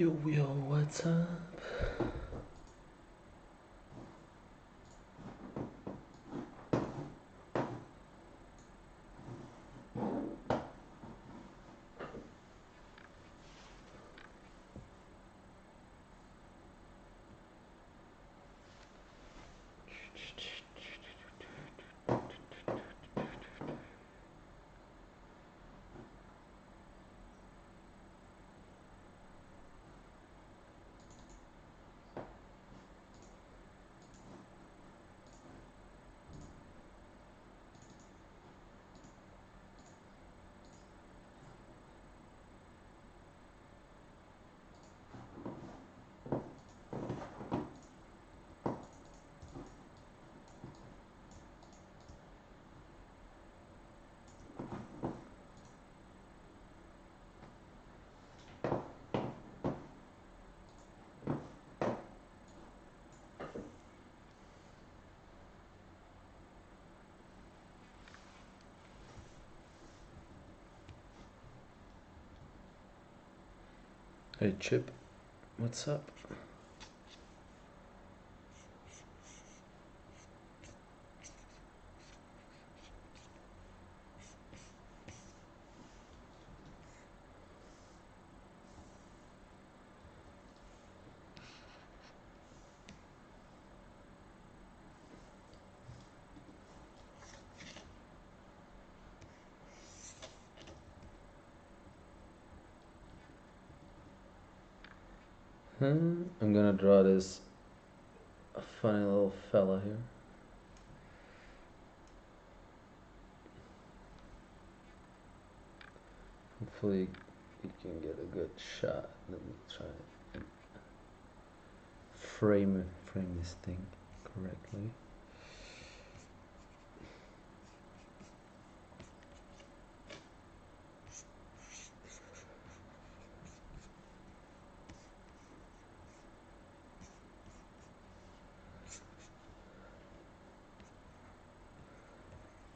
Yo, what's up? Hey, Chip, what's up? I'm gonna draw this funny little fella here. Hopefully, you can get a good shot. Let me try and frame this thing correctly.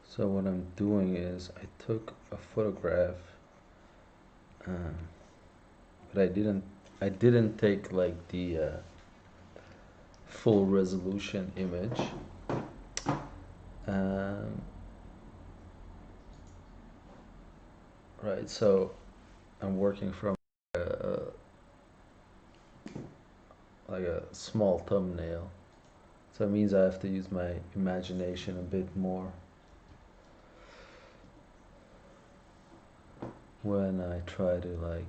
So what I'm doing is I took a photograph, but I didn't take like the full resolution image. Um, right, so I'm working from a, like a small thumbnail. So it means I have to use my imagination a bit more when I try to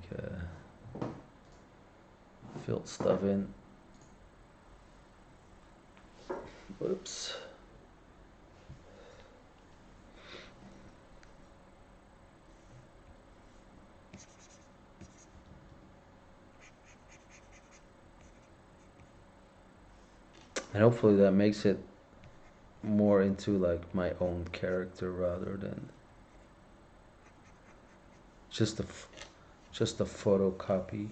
fill stuff in. Whoops. And hopefully that makes it more into like my own character rather than just just a photocopy.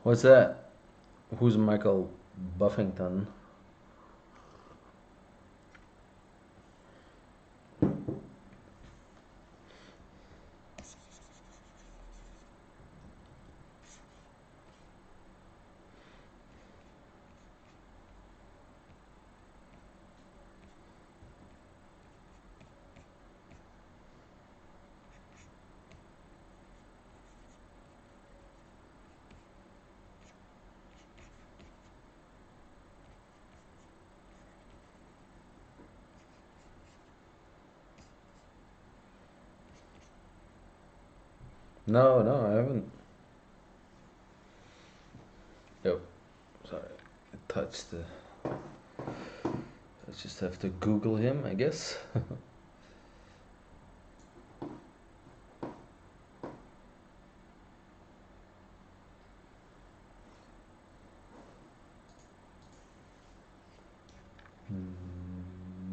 What's that? Who's Michael Buffington? No, no, I haven't. Yo, sorry, I touched the. I just have to Google him, I guess.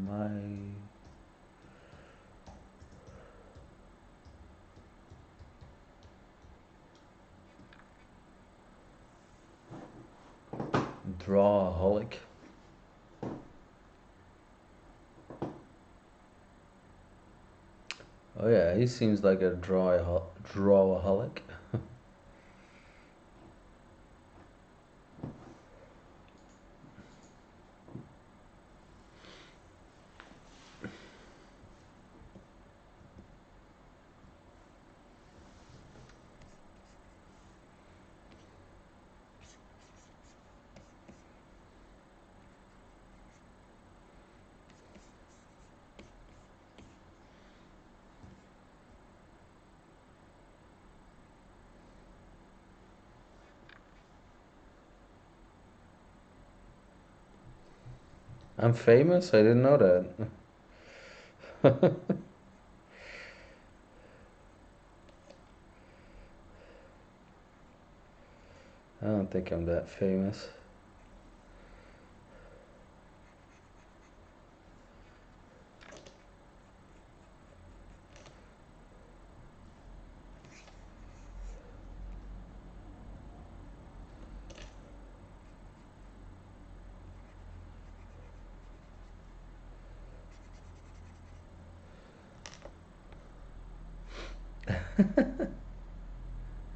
My drawaholic. Oh yeah, he seems like a drawaholic. I'm famous. I didn't know that. I don't think I'm that famous.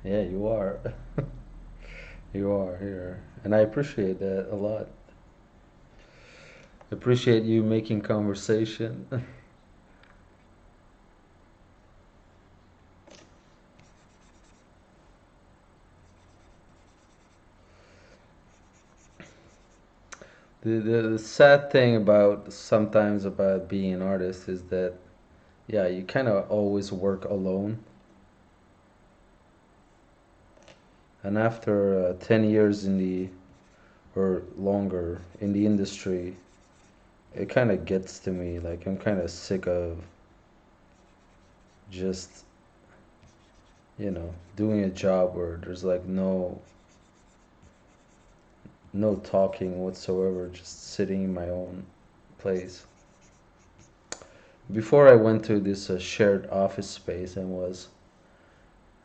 Yeah, you are. You are here, and I appreciate that a lot. Appreciate you making conversation. The sad thing about sometimes about being an artist is that yeah, you kind of always work alone, and after 10 years in the or longer in the industry, it kind of gets to me. Like I'm kind of sick of just doing a job where there's like no talking whatsoever, just sitting in my own place. Before I went to this shared office space and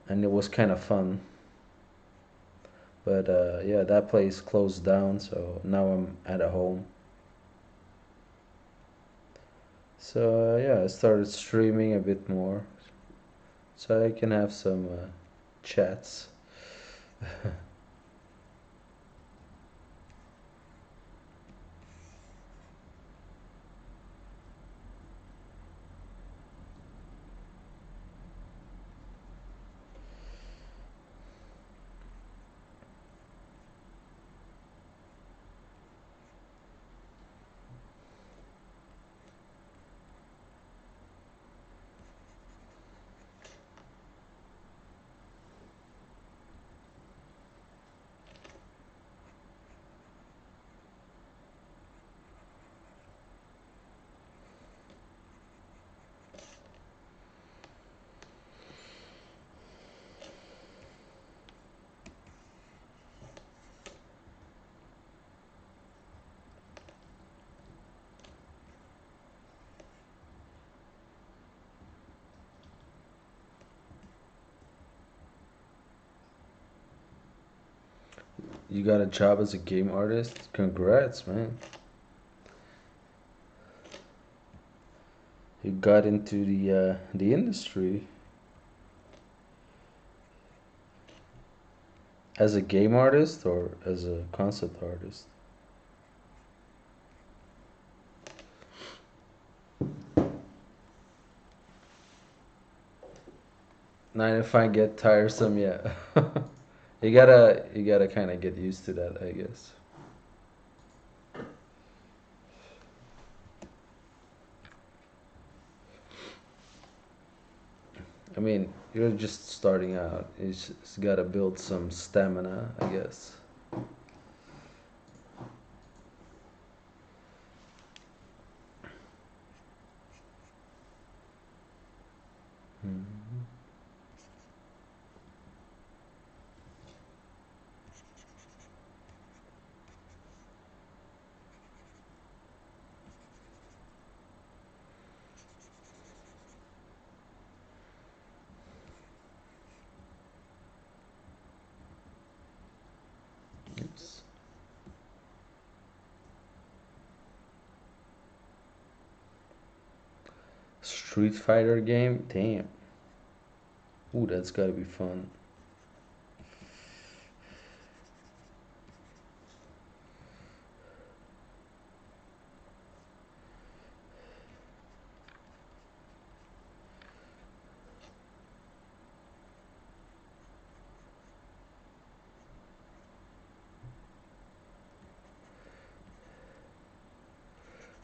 it was kind of fun. But yeah, that place closed down, so now I'm at a home. So yeah, I started streaming a bit more, so I can have some chats. You got a job as a game artist? Congrats, man. You got into the industry as a game artist or as a concept artist? Nine if I get tiresome, yeah. You gotta kind of get used to that, I guess. I mean, You're just starting out. It's gotta build some stamina, I guess. Mhm. It's Street Fighter game. Damn. Ooh, that's gotta be fun.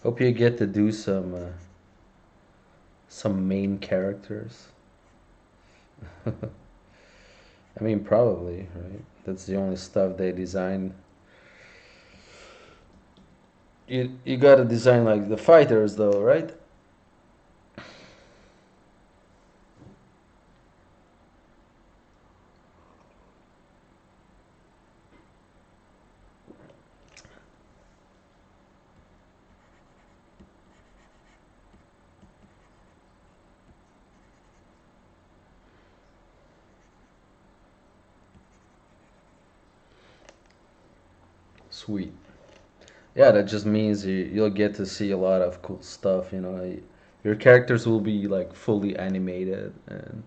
Hope you get to do some main characters. I mean, probably, right? That's the only stuff they design. You gotta design like the fighters, though, right? Sweet. Yeah, that just means you'll get to see a lot of cool stuff. Your characters will be like fully animated, and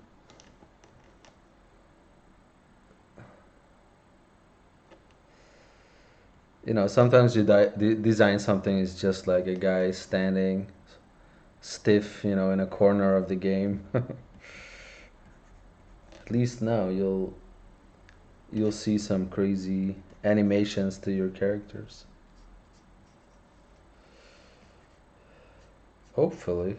sometimes design something is just like a guy standing stiff, in a corner of the game. At least now you'll see some crazy animations to your characters. Hopefully.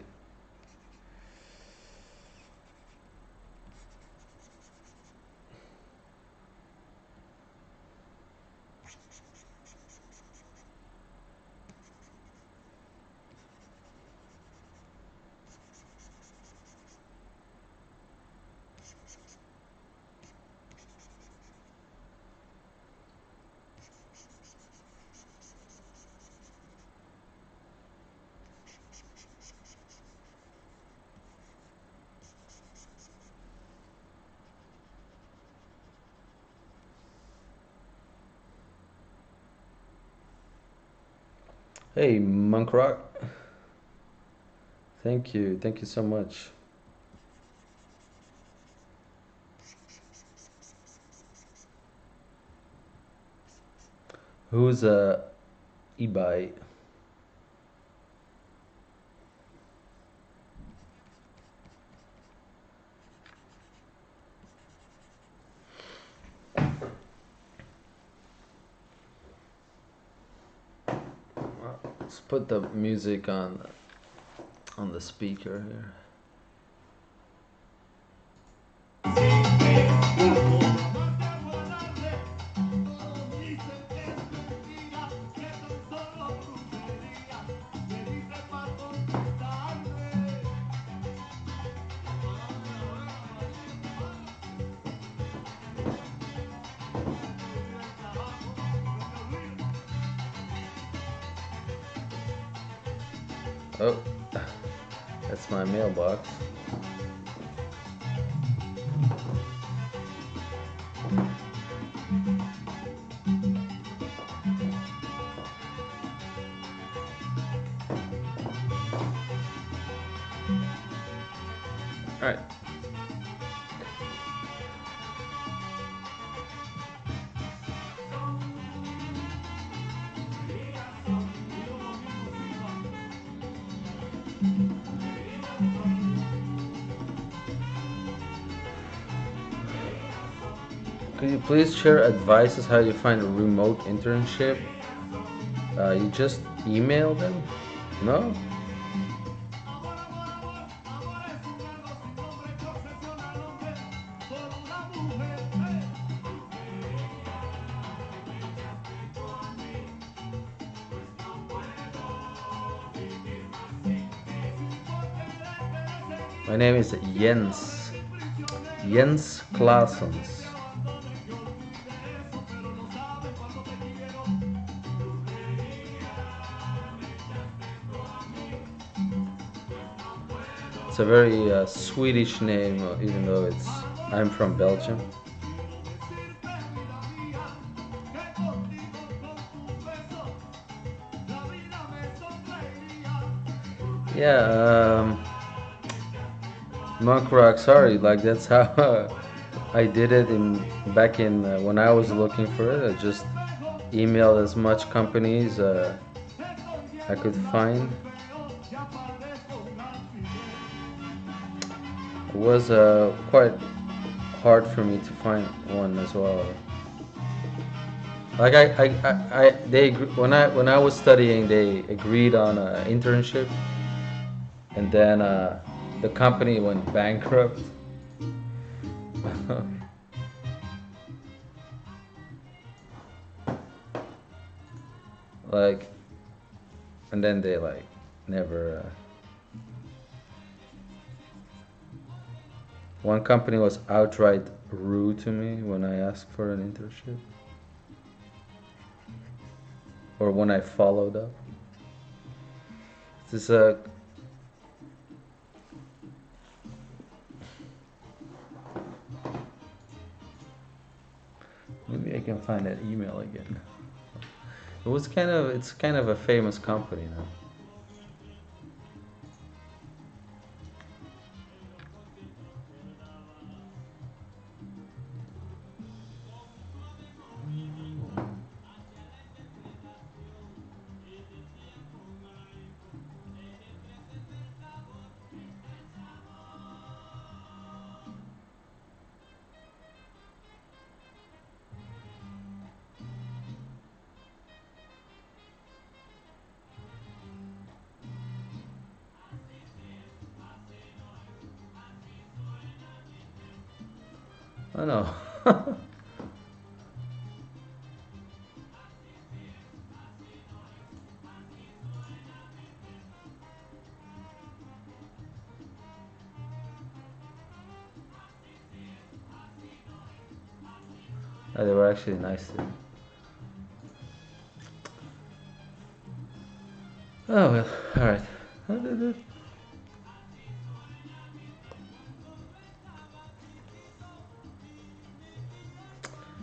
Hey, Monk Rock. Thank you so much. Who's Ibai? Let's put the music on the speaker here. Oh, that's my mailbox. All right. Could you please share advices how you find a remote internship? You just email them? No? My name is Jens. Jens Claessens. It's a very Swedish name, even though I'm from Belgium. Yeah, Monk rock. Sorry, like that's how I did it in back in when I was looking for it. I just emailed as much companies I could find. It was quite hard for me to find one as well. Like when I was studying, they agreed on an internship, and then the company went bankrupt. Like, and then they like never. One company was outright rude to me when I asked for an internship, or when I followed up. This maybe I can find that email again. It's kind of a famous company now. I know. They were actually nice to me. Oh well, all right.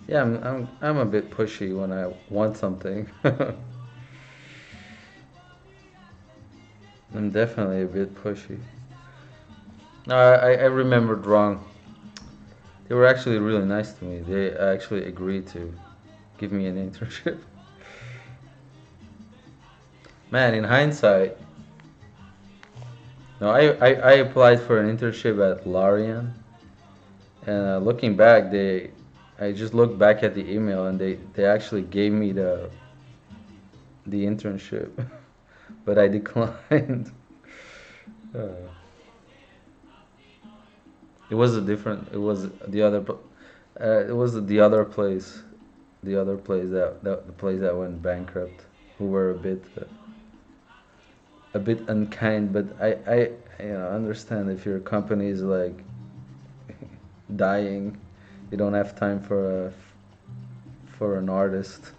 Yeah, I'm a bit pushy when I want something. I'm definitely a bit pushy. No, I remembered wrong. They were actually really nice to me. They actually agreed to give me an internship. Man, in hindsight, no, I applied for an internship at Larian, and looking back, I just looked back at the email, and they actually gave me the internship, but I declined. Uh, it was a different. It was the other. It was the other place. The other place the place that went bankrupt, who were a bit unkind. But I understand if your company is like dying, you don't have time for an artist.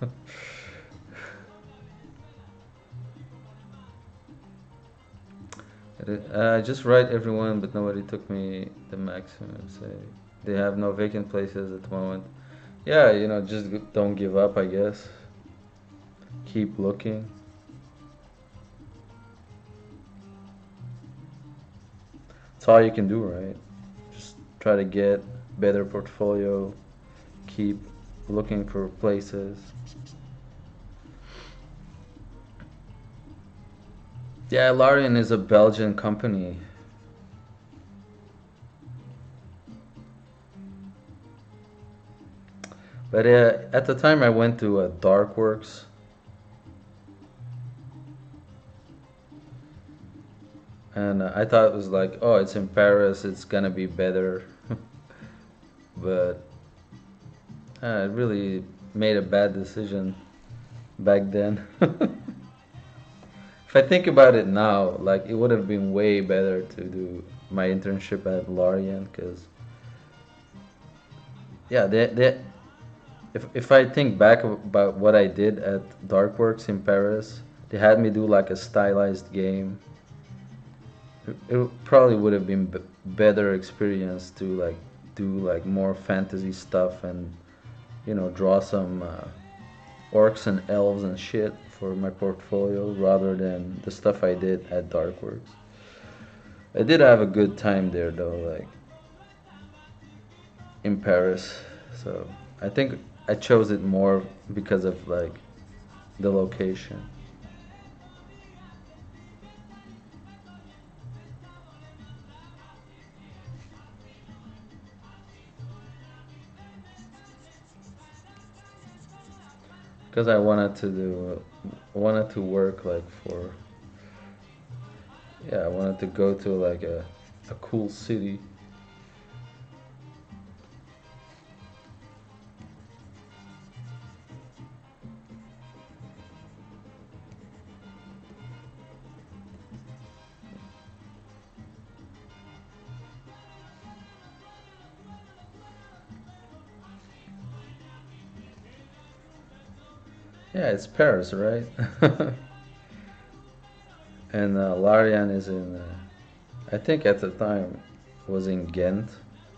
Just write everyone, but nobody took me the maximum. Say they have no vacant places at the moment. Yeah, just don't give up, I guess. Keep looking. That's all you can do, right? Just try to get better portfolio. Keep looking for places. Yeah, Larian is a Belgian company. But at the time I went to Darkworks. And I thought it was like, oh, it's in Paris, it's gonna be better. But I really made a bad decision back then. If I think about it now, like it would have been way better to do my internship at Lorient, because yeah, if I think back about what I did at Darkworks in Paris, they had me do like a stylized game. It probably would have been better experience to like do like more fantasy stuff and draw some orcs and elves and shit for my portfolio rather than the stuff I did at Darkworks. I did have a good time there though, like in Paris. So I think I chose it more because of like the location. Because I wanted to work like for, yeah, I wanted to go to like a cool city. Yeah, it's Paris, right? And Larian is in, I think at the time was in Ghent,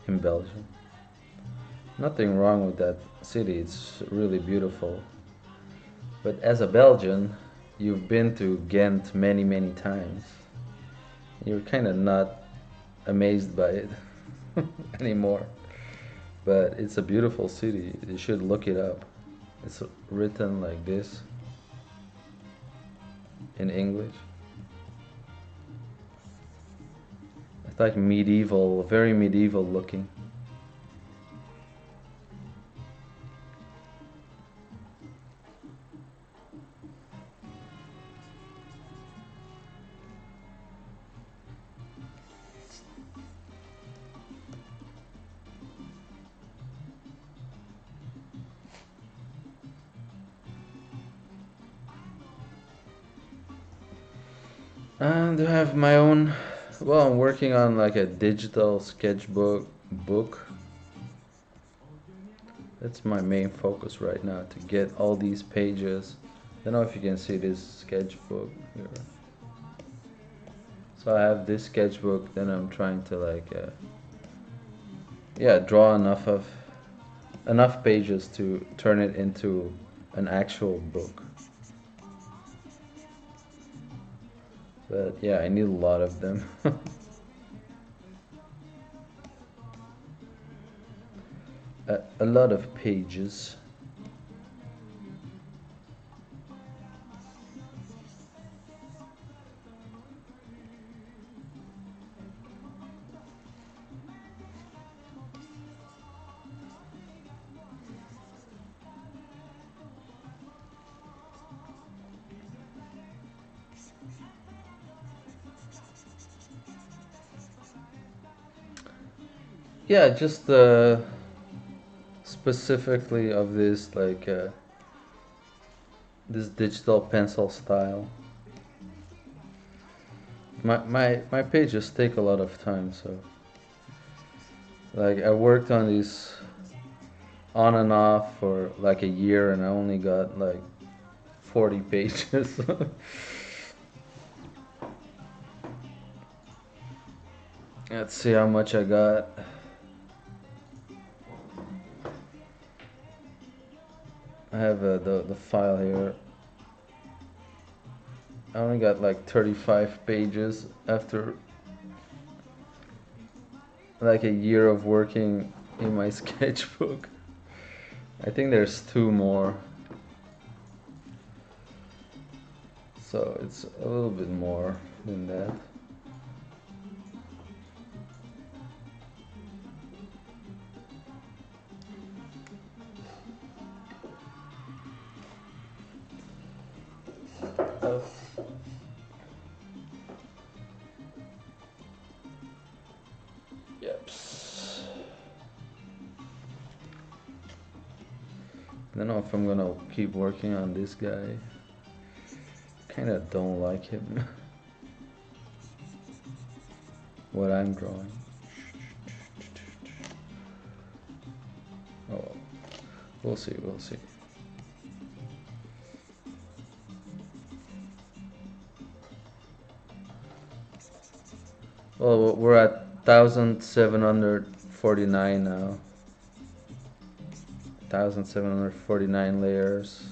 in Belgium. Nothing wrong with that city, it's really beautiful. But as a Belgian, you've been to Ghent many, many times. You're kind of not amazed by it anymore. But it's a beautiful city. You should look it up. It's written like this in English. It's like medieval, very medieval looking. And I have my own. Well, I'm working on like a digital sketchbook book. That's my main focus right now to get all these pages. I don't know if you can see this sketchbook here. So I have this sketchbook, then I'm trying to like, yeah, draw enough pages to turn it into an actual book. But yeah, I need a lot of them. A lot of pages. Yeah, just specifically of this like this digital pencil style. My pages take a lot of time, so like I worked on these on and off for like a year, and I only got like 40 pages. Let's see how much I got. I have the file here. I only got like 35 pages after like a year of working in my sketchbook. I think there's two more, so it's a little bit more than that. Oh. Yep. I don't know if I'm gonna keep working on this guy. Kinda don't like him. what I'm drawing. Oh, we'll see, we'll see. Well, we're at 1,749 now. 1,749 layers.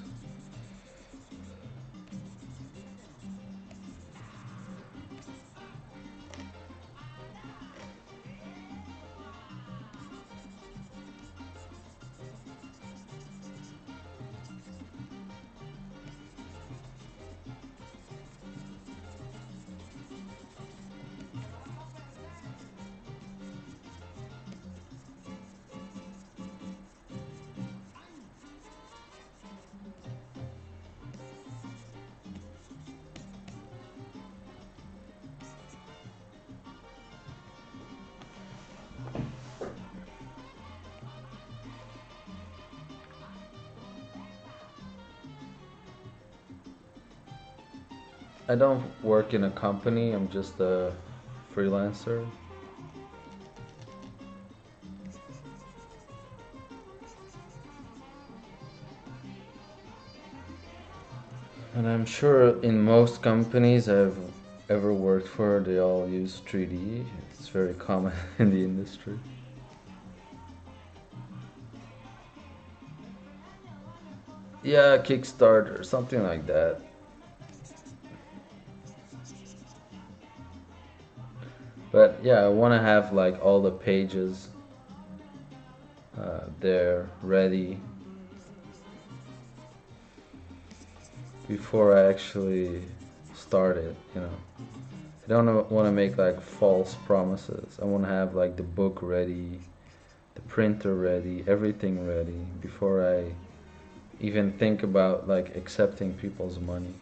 I don't work in a company, I'm just a freelancer. And I'm sure in most companies I've ever worked for, they all use 3D. It's very common in the industry. Yeah, Kickstarter, something like that. But yeah, I want to have like all the pages there ready before I actually start it, you know. I don't want to make like false promises. I want to have like the book ready, the printer ready, everything ready before I even think about like accepting people's money.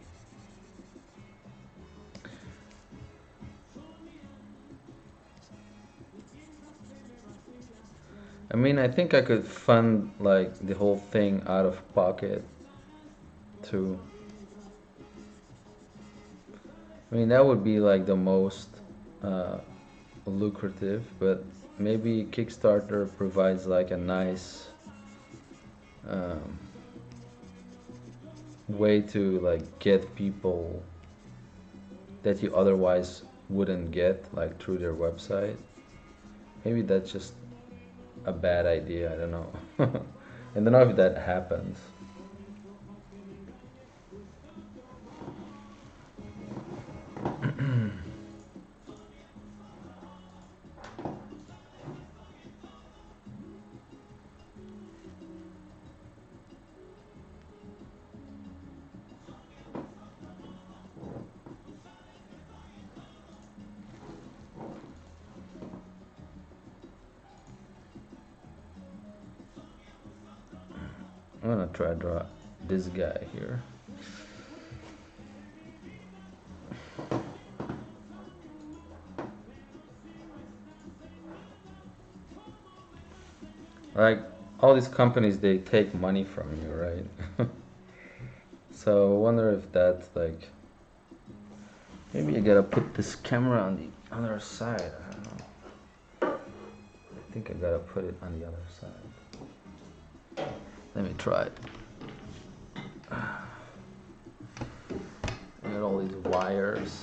I mean, I think I could fund like the whole thing out of pocket too. I mean, that would be like the most uh, lucrative, but maybe Kickstarter provides like a nice um, way to like get people that you otherwise wouldn't get like through their website. Maybe that's just a bad idea. I don't know. I don't know if that happens. I'm gonna try to draw this guy here. Like all these companies, they take money from you, right? So I wonder if that's like maybe I gotta put this camera on the other side. I don't know. I think I gotta put it on the other side. Let me try it. I got all these wires.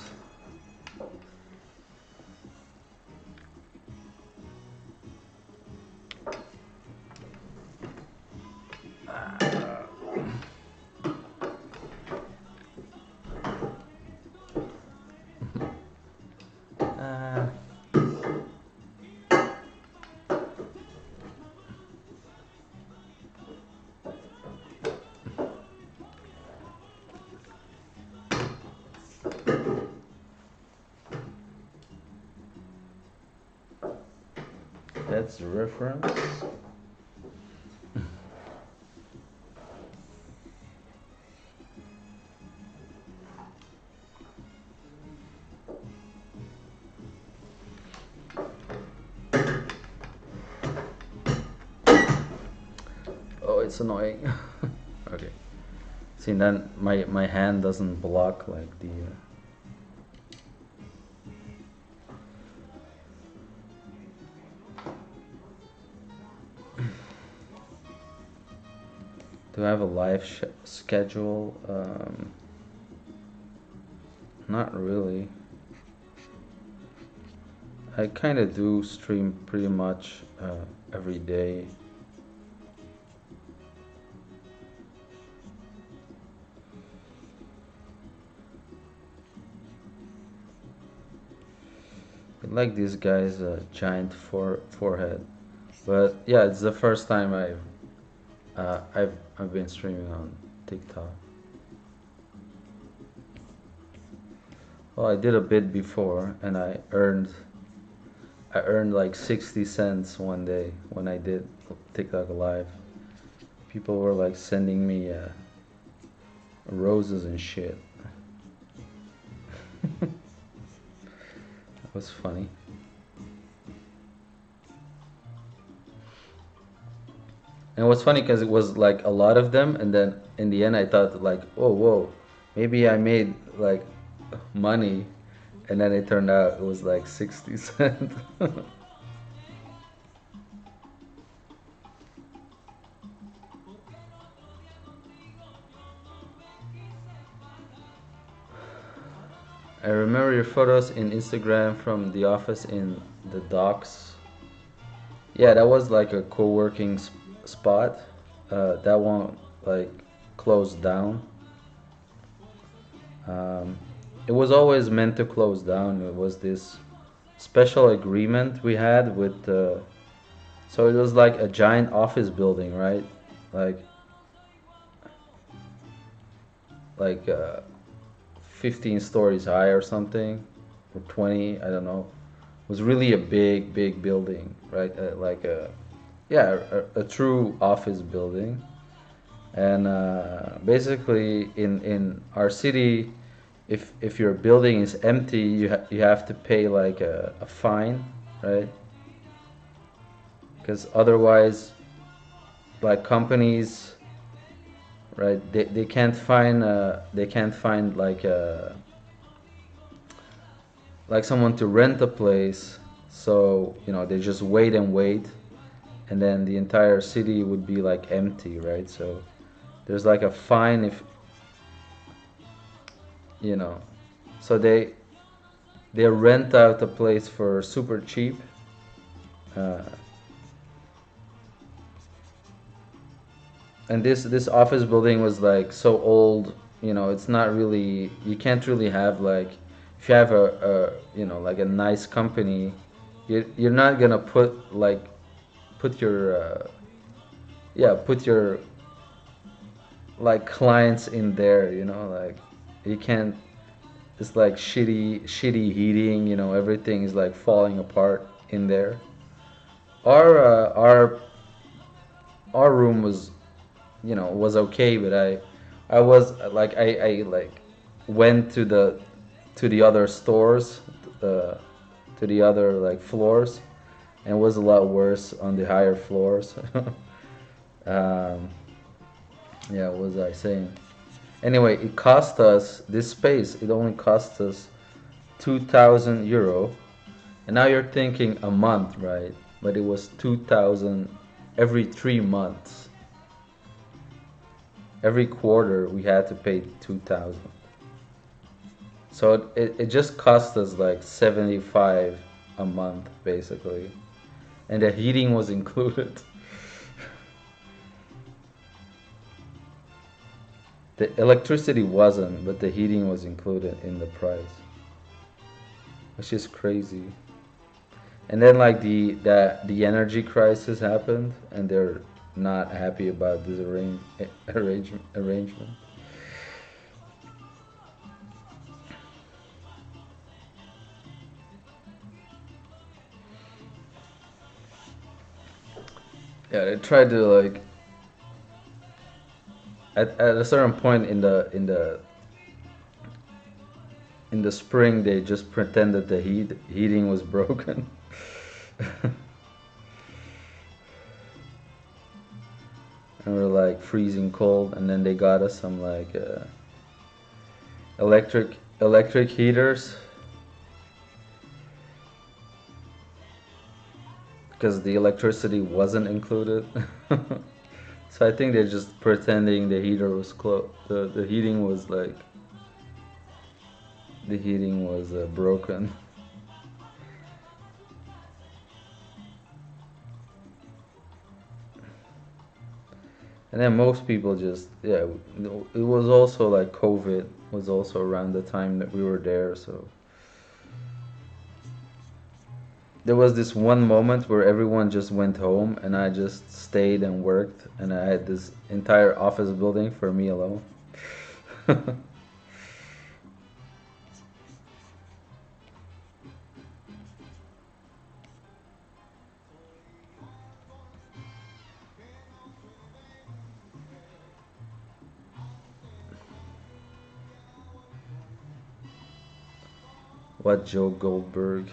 Uh, that's the reference. Oh, it's annoying. Okay. See, then my hand doesn't block like the. Do I have a live schedule? Not really. I kind of do stream pretty much every day. I like this guy's giant forehead, but yeah, it's the first time I've been streaming on TikTok. Well, I did a bit before, and I earned like 60 cents one day when I did TikTok live. People were like sending me roses and shit. That was funny. And it was funny because it was like a lot of them, and then in the end, I thought like, oh, whoa, maybe I made like money, and then it turned out it was like 60 cents. I remember your photos in Instagram from the office in the docks. Yeah, that was like a co-working spot. That one like closed down. Um, it was always meant to close down. It was this special agreement we had with. So it was like a giant office building, right? Like like 15 stories high or something, or 20. I don't know. It was really a big building, right? Like a yeah, a true office building. And basically, in our city, if your building is empty, you have to pay like a fine, right? Because otherwise, like companies, right? They can't find like someone to rent a place. So they just wait and wait, and then the entire city would be like empty, right? So there's like a fine if you know. So they rent out a place for super cheap. Uh, and this office building was like so old. It's not really, you can't really have like, if you have like a nice company, you're not gonna put your put your like clients in there. Like you can't. It's like shitty heating. Everything is like falling apart in there. Our room was okay, but I was like I like went to the other stores, uh, to the other like floors, and it was a lot worse on the higher floors. um, yeah, what was I saying? Anyway, it cost us this space. It only cost us 2,000 euro, and now you're thinking a month, right? But it was 2,000 every 3 months. Every quarter we had to pay 2,000. So it just cost us like 75 a month basically, and the heating was included. The electricity wasn't, but the heating was included in the price, which is crazy. And then like the energy crisis happened, and they're not happy about this arrangement. Yeah, they tried to like at a certain point in the spring they just pretended the heating was broken. And we're like freezing cold, and then they got us some like electric heaters because the electricity wasn't included. So I think they're just pretending the heater was the heating was like the heating was broken. And then most people just, yeah, it was also like COVID was also around the time that we were there. So there was this one moment where everyone just went home and I just stayed and worked, and I had this entire office building for me alone. What, Joe Goldberg?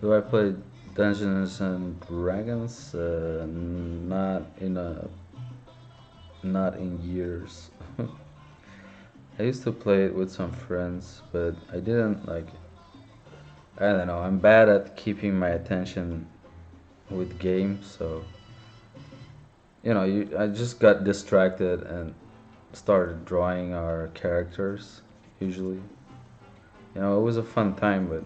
Do I play Dungeons and Dragons? Not in years. I used to play it with some friends, but I didn't like. I don't know. I'm bad at keeping my attention with games, so I just got distracted and started drawing our characters. Usually, it was a fun time, but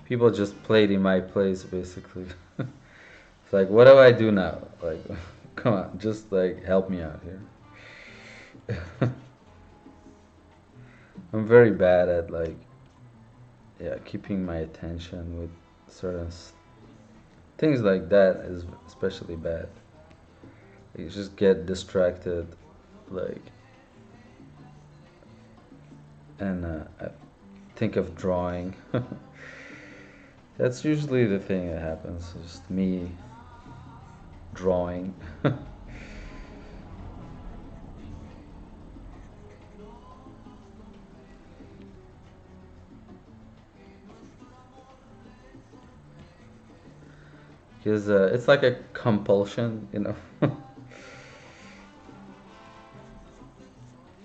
people just played in my place basically. It's like, what do I do now? Like, come on, just like help me out here. I'm very bad at like, yeah, keeping my attention with certain things like that is especially bad. You just get distracted, like, and I think of drawing. That's usually the thing that happens. Just me drawing. Because it's like a compulsion.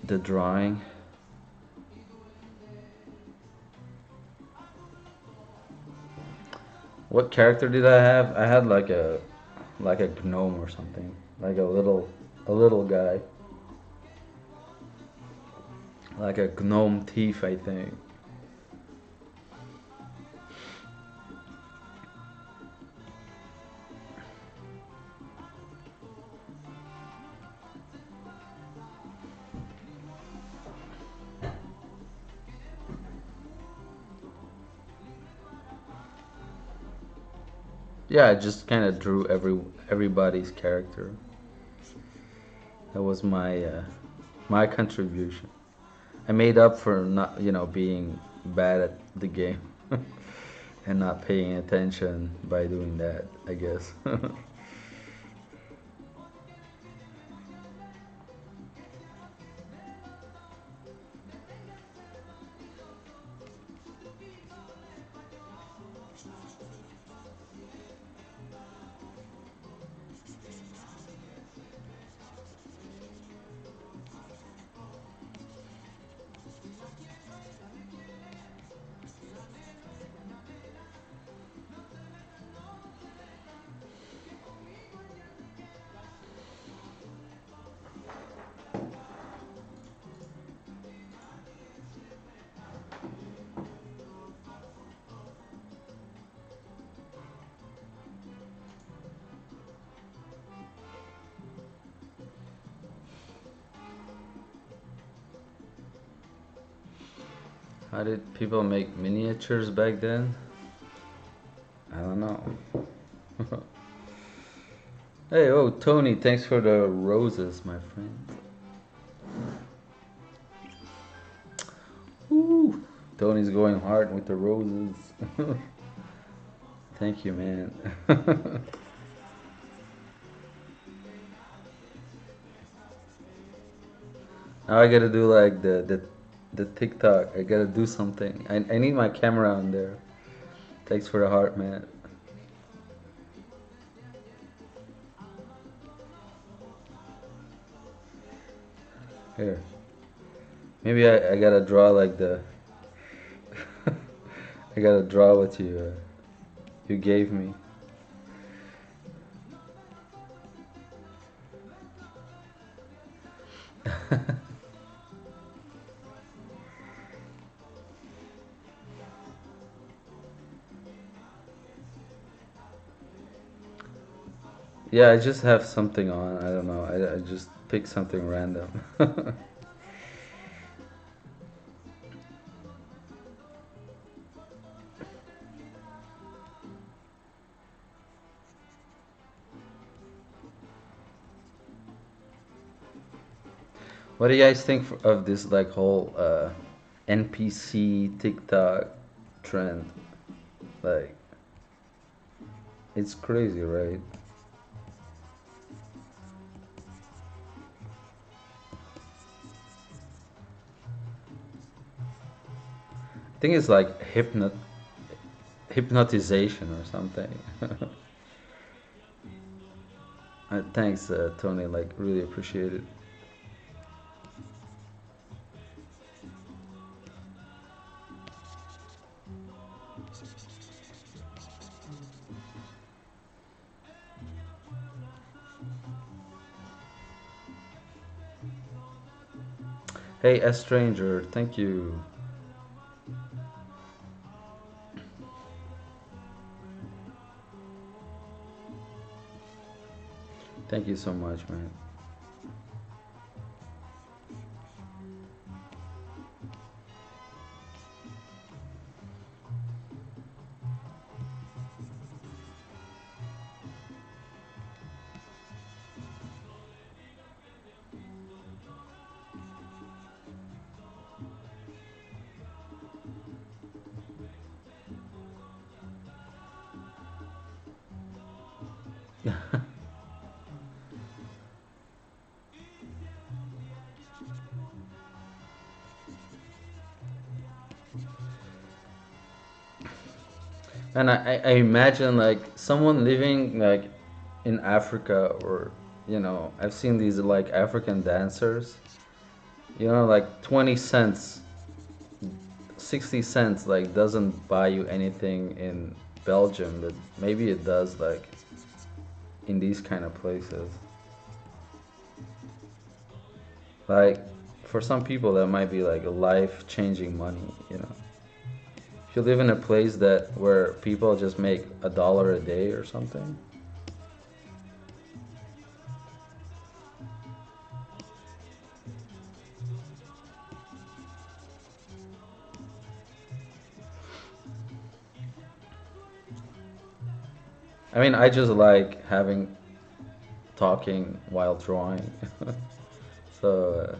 The drawing. What character did I have? I had like a gnome or something, like a little guy. like a gnome thief, I think. Yeah, I just kind of drew everybody's character. That was my contribution. I made up for not, being bad at the game and not paying attention by doing that, I guess. How did people make miniatures back then? I don't know. Hey, oh, Tony, thanks for the roses, my friend. Woo! Tony's going hard with the roses. Thank you, man. Now I gotta do like the TikTok. I gotta do something. I need my camera on there. Thanks for the heart, man. Here, maybe I gotta draw like the. I gotta draw what you gave me. Yeah, I just have something on. I don't know. I just pick something random. What do you guys think of this like whole NPC TikTok trend? Like, it's crazy, right? I think it's like hypnotization or something. Thanks, Tony. Like, really appreciate it. Hey, a stranger. Thank you. Thank you so much, man. And I imagine like someone living like in Africa, or I've seen these like African dancers, like 20 cents, 60 cents like doesn't buy you anything in Belgium, but maybe it does like in these kind of places. Like for some people that might be like a life-changing money, you know. If you live in a place that where people just make $1 a day or something. I mean, I just like having talking while drawing. So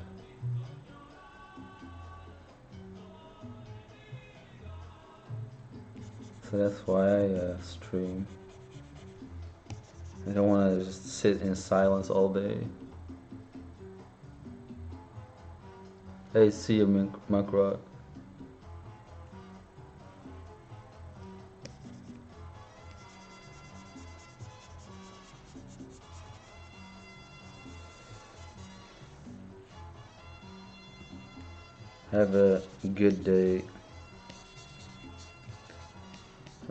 so that's why I stream. I don't want to just sit in silence all day. Hey, see you, Macrock. Have a good day.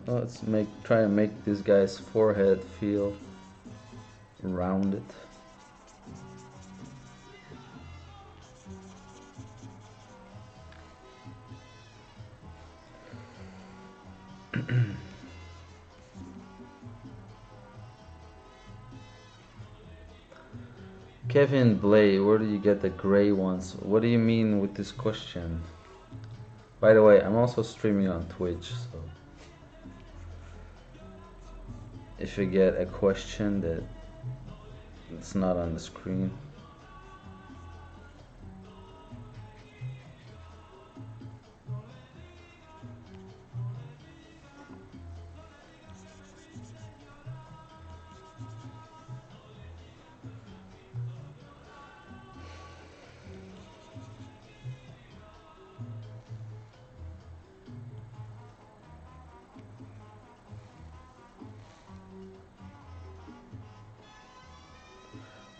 Let's try and make this guy's forehead feel rounded. Kevin Blay, where do you get the gray ones? What do you mean with this question? By the way, I'm also streaming on Twitch, so if you get a question that it's not on the screen.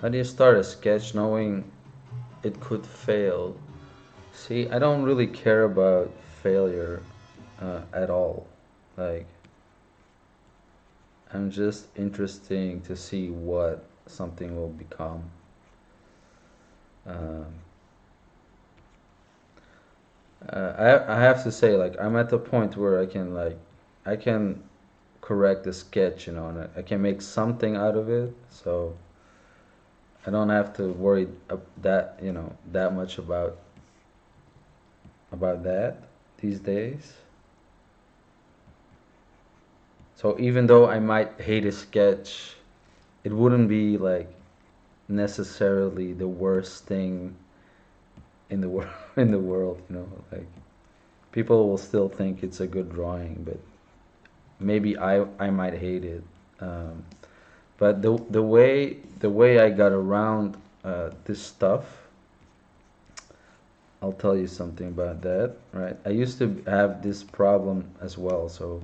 How do you start a sketch knowing it could fail? See, I don't really care about failure at all. Like, I'm just interesting to see what something will become. Um, I have to say, like, I'm at the point where I can correct the sketch, you know, and I can make something out of it. So I don't have to worry that, you know, that much about that these days. So even though I might hate a sketch, it wouldn't be like necessarily the worst thing in the world in the world, you know, like people will still think it's a good drawing, but maybe I might hate it. Um, but the way I got around this stuff, I'll tell you something about that, right? I used to have this problem as well. So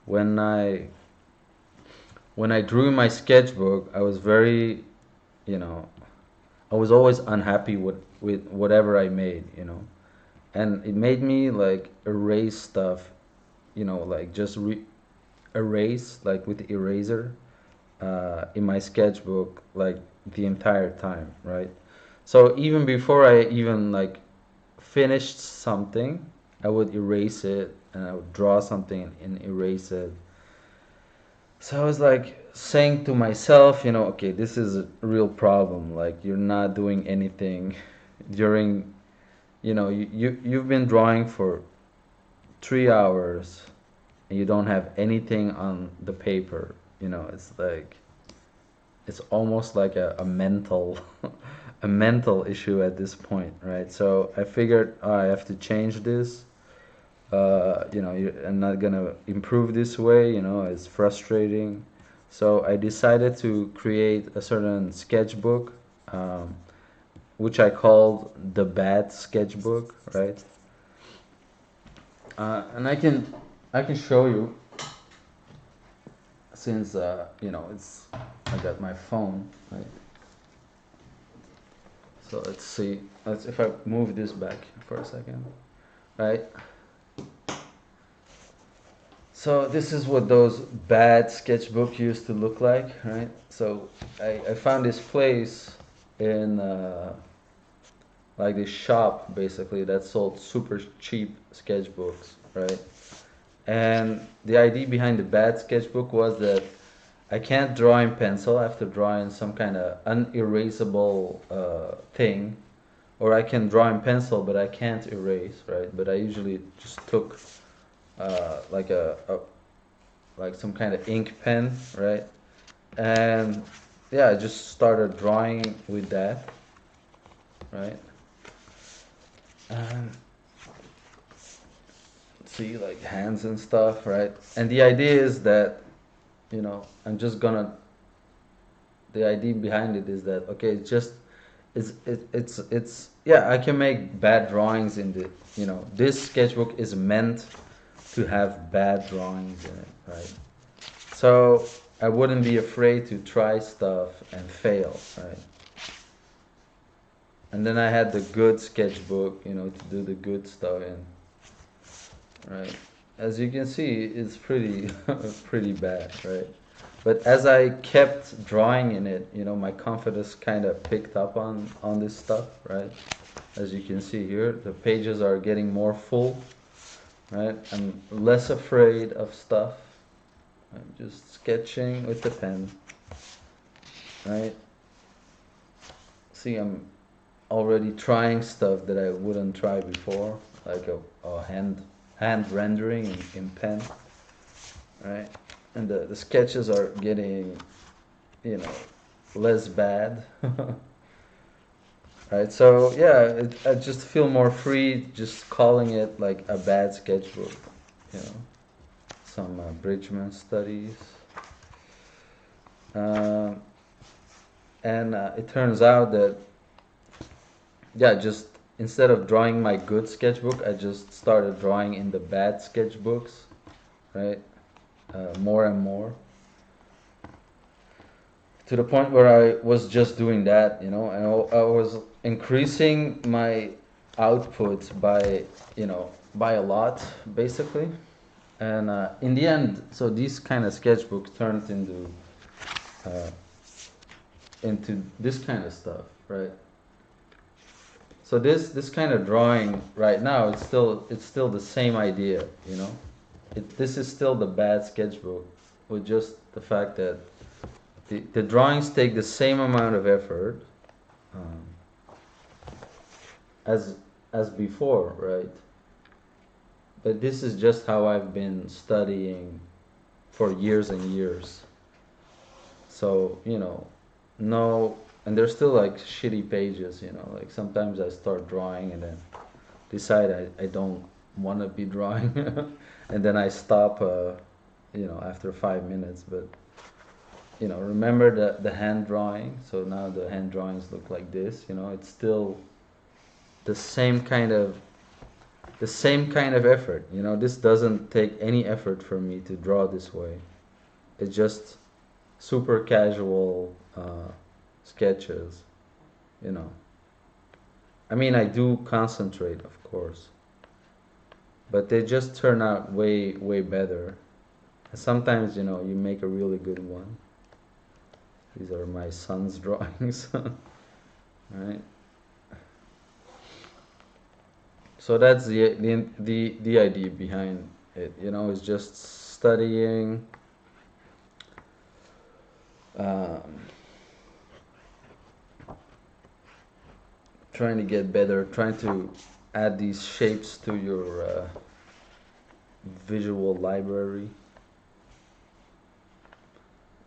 when I when I drew in my sketchbook, I was very, you know, I was always unhappy with whatever I made, you know, and it made me like erase stuff, you know, like just erase like with the eraser in my sketchbook like the entire time, right? So even before I even like finished something, I would erase it and I would draw something and erase it. So I was like saying to myself, you know, okay, this is a real problem. Like you're not doing anything during, you know, you've been drawing for 3 hours and you don't have anything on the paper. You know, it's like it's almost like a mental a mental issue at this point, right? So I figured, oh, I have to change this. You know, I'm not gonna improve this way. You know, it's frustrating. So I decided to create a certain sketchbook, um, which I called the bad sketchbook, right? And I can show you since you know it's I got my phone, right? So let's see. Let's if I move this back for a second, right? So this is what those bad sketchbook used to look like, right? So I found this place in like this shop basically that sold super cheap sketchbooks, right? And the idea behind the bad sketchbook was that I can't draw in pencil. I have to draw in some kind of unerasable thing, or I can draw in pencil, but I can't erase, right? But I usually just took like a like some kind of ink pen, right? And yeah, I just started drawing with that, right? And see, like hands and stuff, right? And the idea is that, I'm just gonna. The idea behind it is that okay, it's just it's yeah, I can make bad drawings in the, this sketchbook is meant to have bad drawings in it, right? So I wouldn't be afraid to try stuff and fail, right? And then I had the good sketchbook, to do the good stuff in, right? As you can see, it's pretty pretty bad, right? But as I kept drawing in it, my confidence kind of picked up on this stuff, right? As you can see here, the pages are getting more full, right? I'm less afraid of stuff. I'm just sketching with the pen, right? See, I'm already trying stuff that I wouldn't try before, like a hand rendering in pen, right? And the sketches are getting, you know, less bad. Right, so yeah, I just feel more free just calling it like a bad sketchbook, you know, some Bridgman studies. Um, and it turns out that, yeah, just instead of drawing my good sketchbook, I just started drawing in the bad sketchbooks, right? More and more. To the point where I was just doing that, and I was increasing my output by, by a lot, basically. And in the end, so this kind of sketchbook turned uh, into this kind of stuff, right? So this kind of drawing right now, it's still the same idea, This is still the bad sketchbook, with just the fact that the drawings take the same amount of effort um, as as before, right? But this is just how I've been studying for years and years. So, no, and there's still like shitty pages, like sometimes I start drawing and then decide I don't want to be drawing, and then I stop, after 5 minutes. But, remember the hand drawing? So now the hand drawings look like this, it's still the same kind of effort. This doesn't take any effort for me to draw this way. It's just super casual sketches, you know. I mean, I do concentrate, of course, but they just turn out way, way better. And sometimes, you make a really good one. These are my son's drawings, right? So that's the idea behind it. Is just studying, um, trying to get better, trying to add these shapes to your visual library.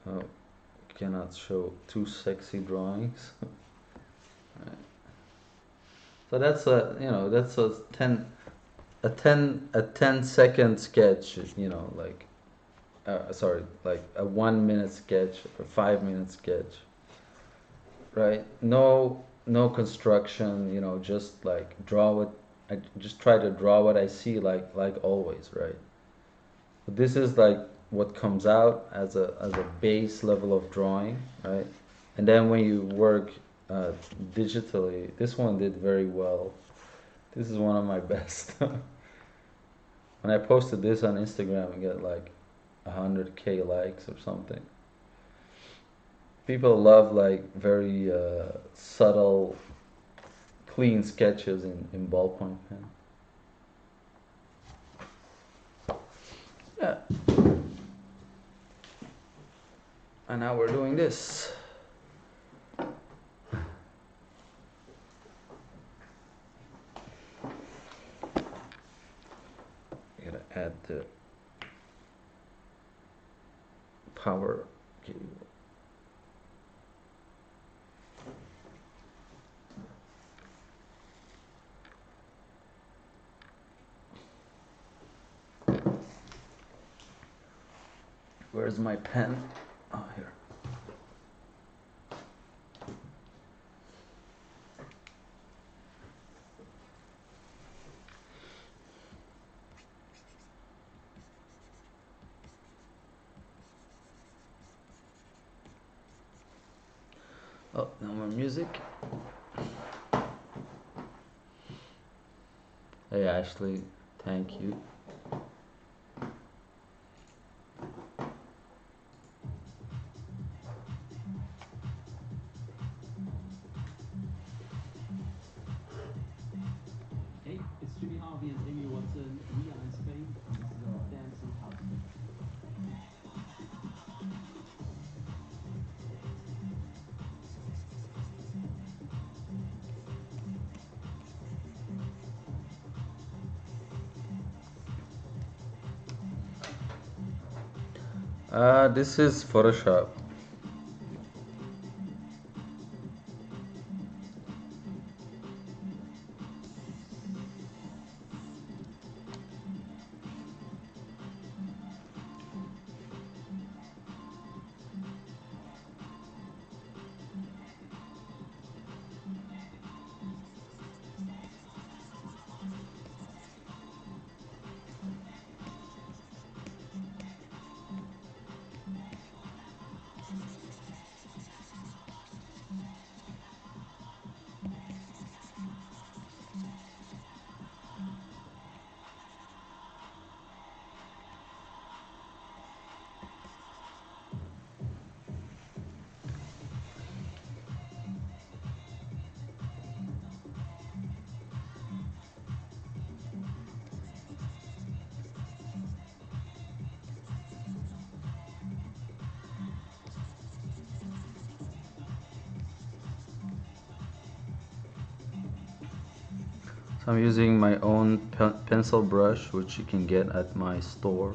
Oh, cannot show too sexy drawings. Right. So that's a 10 second sketch. Like sorry, like a 1 minute sketch, a 5 minute sketch. Right? No construction. Just like draw what I just try to draw what I see, like always, right? But this is like what comes out as a base level of drawing, right? And then when you work digitally, this one did very well. This is one of my best. When I posted this on Instagram, I get like 100K likes or something. People love like very subtle clean sketches in ballpoint pen. Yeah. And now we're doing this. I gotta add the power cable. Where's my pen? Oh, here. Oh, no more music. Hey Ashley, thank you. Hey, it's Jimmy Harvey and Amy Watson. We are in Spain, and this is our dancing house mix. This is Photoshop. So I'm using my own pencil brush, which you can get at my store,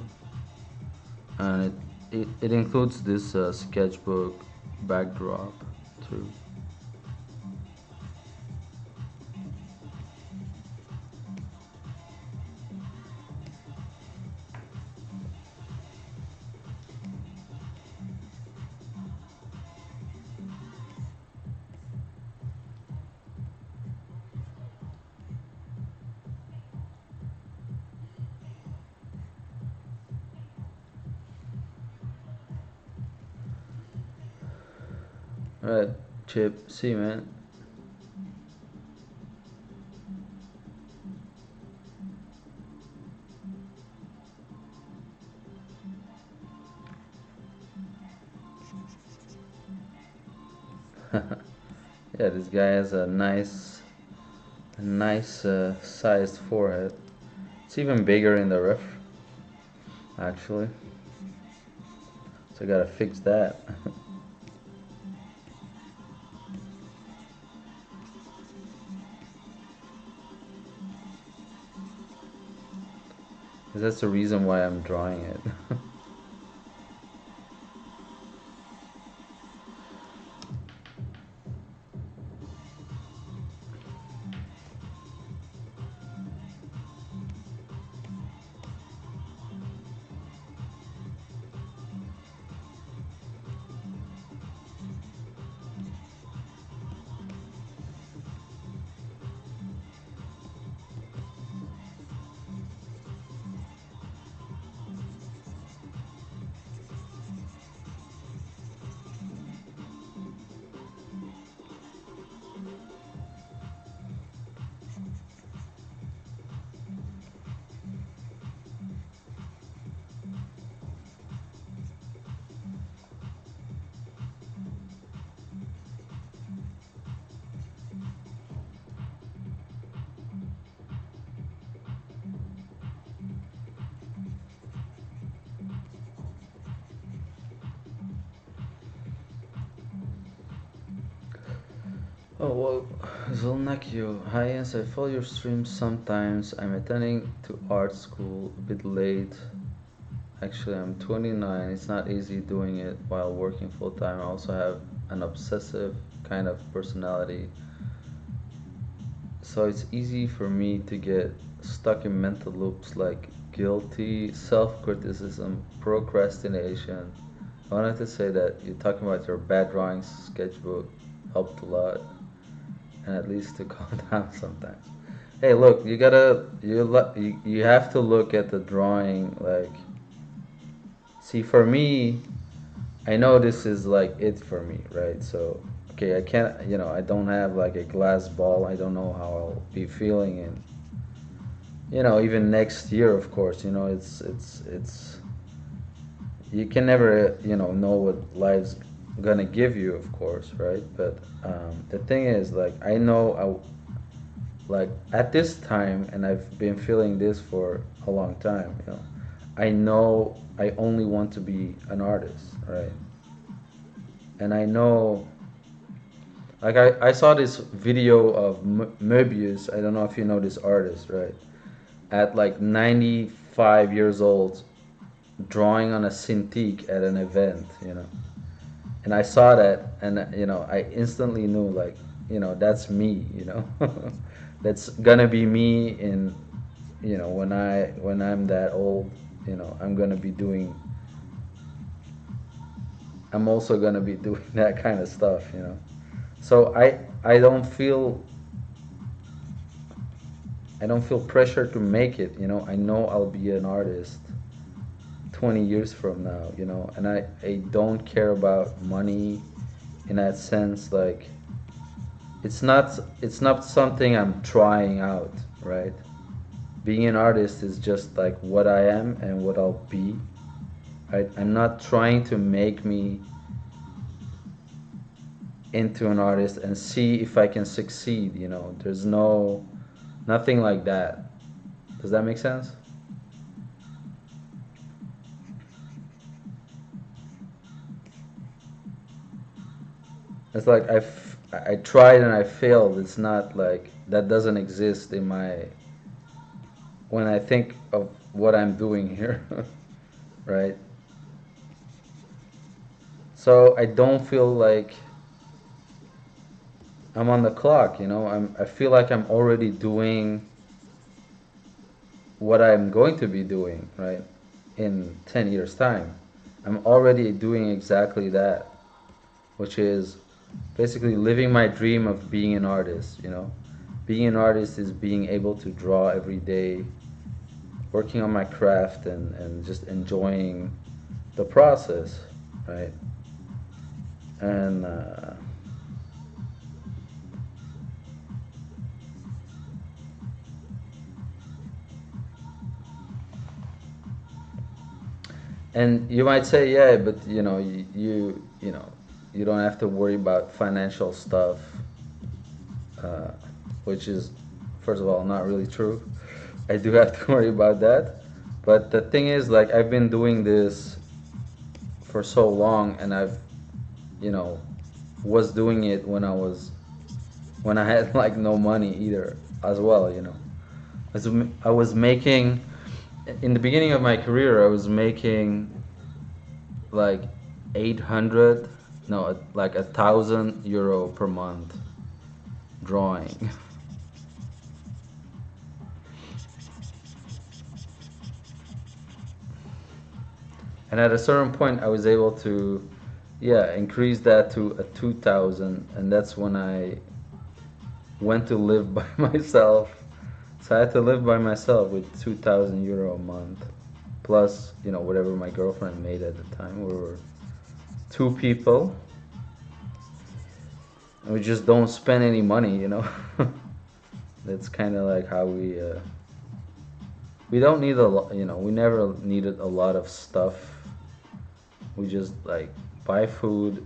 and it includes this sketchbook backdrop too. Alright, Chip, see you, man. Yeah, this guy has a nice sized forehead. It's even bigger in the ref, actually. So I gotta fix that. 'Cause that's the reason why I'm drawing it. Oh well, Zolnakio, hi, yes, I follow your streams sometimes. I'm attending to art school a bit late. Actually, I'm 29. It's not easy doing it while working full time. I also have an obsessive kind of personality, so it's easy for me to get stuck in mental loops like guilty, self criticism, procrastination. I wanted to say that you're talking about your bad drawings sketchbook helped a lot, and at least to calm down sometimes. Hey, look, you have to look at the drawing. Like, see, for me, I know this is like it for me, right? So, okay, I can't, I don't have like a glass ball. I don't know how I'll be feeling in, even next year, of course. It's you can never, know what life's gonna give you, of course, right? But the thing is, like, I know like at this time, and I've been feeling this for a long time, I know I only want to be an artist, right? And I know, like, I saw this video of Möbius. I don't know if you know this artist, right? At like 95 years old, drawing on a Cintiq at an event, and I saw that, and I instantly knew, like, that's me, that's gonna be me in, when I'm that old, I'm gonna be doing. I'm also gonna be doing that kind of stuff. So I don't feel I don't feel pressure to make it. I know I'll be an artist 20 years from now. And I don't care about money in that sense. Like, it's not something I'm trying out, right? Being an artist is just like what I am and what I'll be. Right? I'm not trying to make me into an artist and see if I can succeed. There's nothing like that. Does that make sense? It's like I tried and I failed. It's not like that doesn't exist in my when I think of what I'm doing here, right? So I don't feel like I'm on the clock. I feel like I'm already doing what I'm going to be doing, right? In 10 years time. I'm already doing exactly that, which is basically living my dream of being an artist. Being an artist is being able to draw every day, working on my craft, and just enjoying the process, right? And you might say, yeah, but you don't have to worry about financial stuff, uh, which is, first of all, not really true. I do have to worry about that. But the thing is, like, I've been doing this for so long, and you know, was doing it when I had like no money either, as well. I was making, in the beginning of my career, I was making like 800, no, like 1,000 euro per month drawing. And at a certain point, I was able to, yeah, increase that to a 2,000, and that's when I went to live by myself. So I had to live by myself with 2,000 euro a month, plus, whatever my girlfriend made at the time. We were two people, and we just don't spend any money. That's kind of like how we don't need a lot. We never needed a lot of stuff. We just like buy food,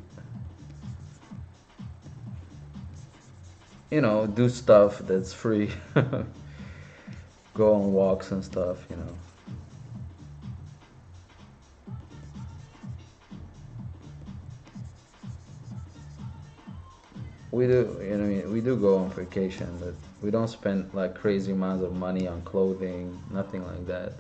do stuff that's free, go on walks and stuff. We do, you know, we do go on vacation, but we don't spend like crazy amounts of money on clothing, nothing like that.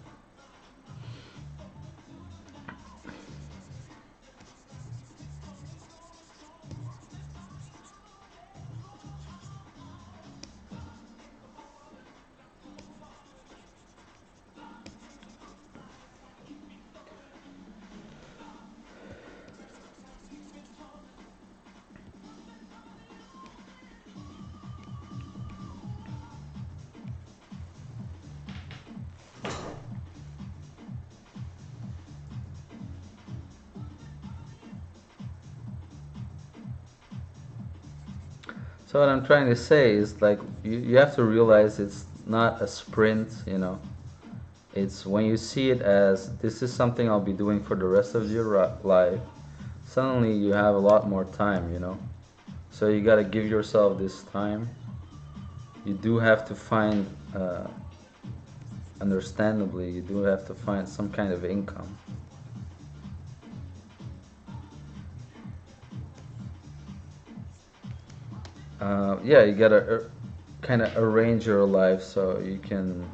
So what I'm trying to say is like you have to realize it's not a sprint, you know. It's when you see it as this is something I'll be doing for the rest of your life, suddenly you have a lot more time, you know. So you got to give yourself this time. You do have to find, understandably, you do have to find some kind of income. Yeah, you got to kind of arrange your life so you can,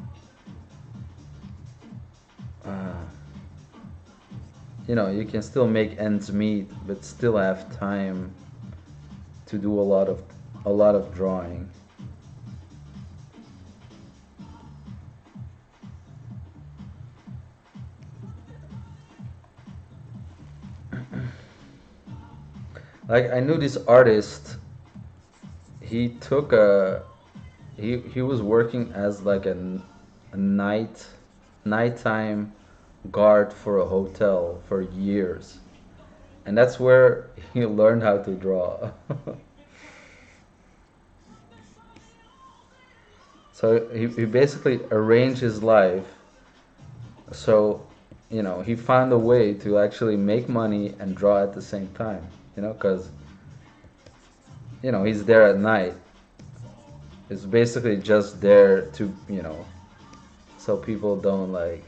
uh, you know, you can still make ends meet, but still have time to do a lot of drawing. Like I knew this artist. He took a he was working as like a nighttime guard for a hotel for years, and that's where he learned how to draw. So he basically arranged his life so you know he found a way to actually make money and draw at the same time. You know, because you know he's there at night. It's basically just there to you know so people don't like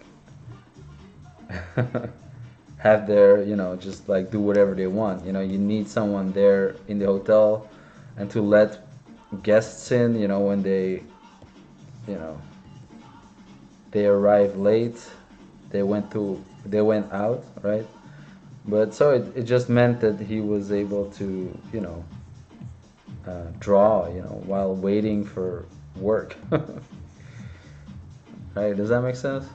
have their you know just like do whatever they want. You know, you need someone there in the hotel and to let guests in, you know, when you know they arrive late, they went out, right? But so it just meant that he was able to you know draw, you know, while waiting for work. Right, does that make sense?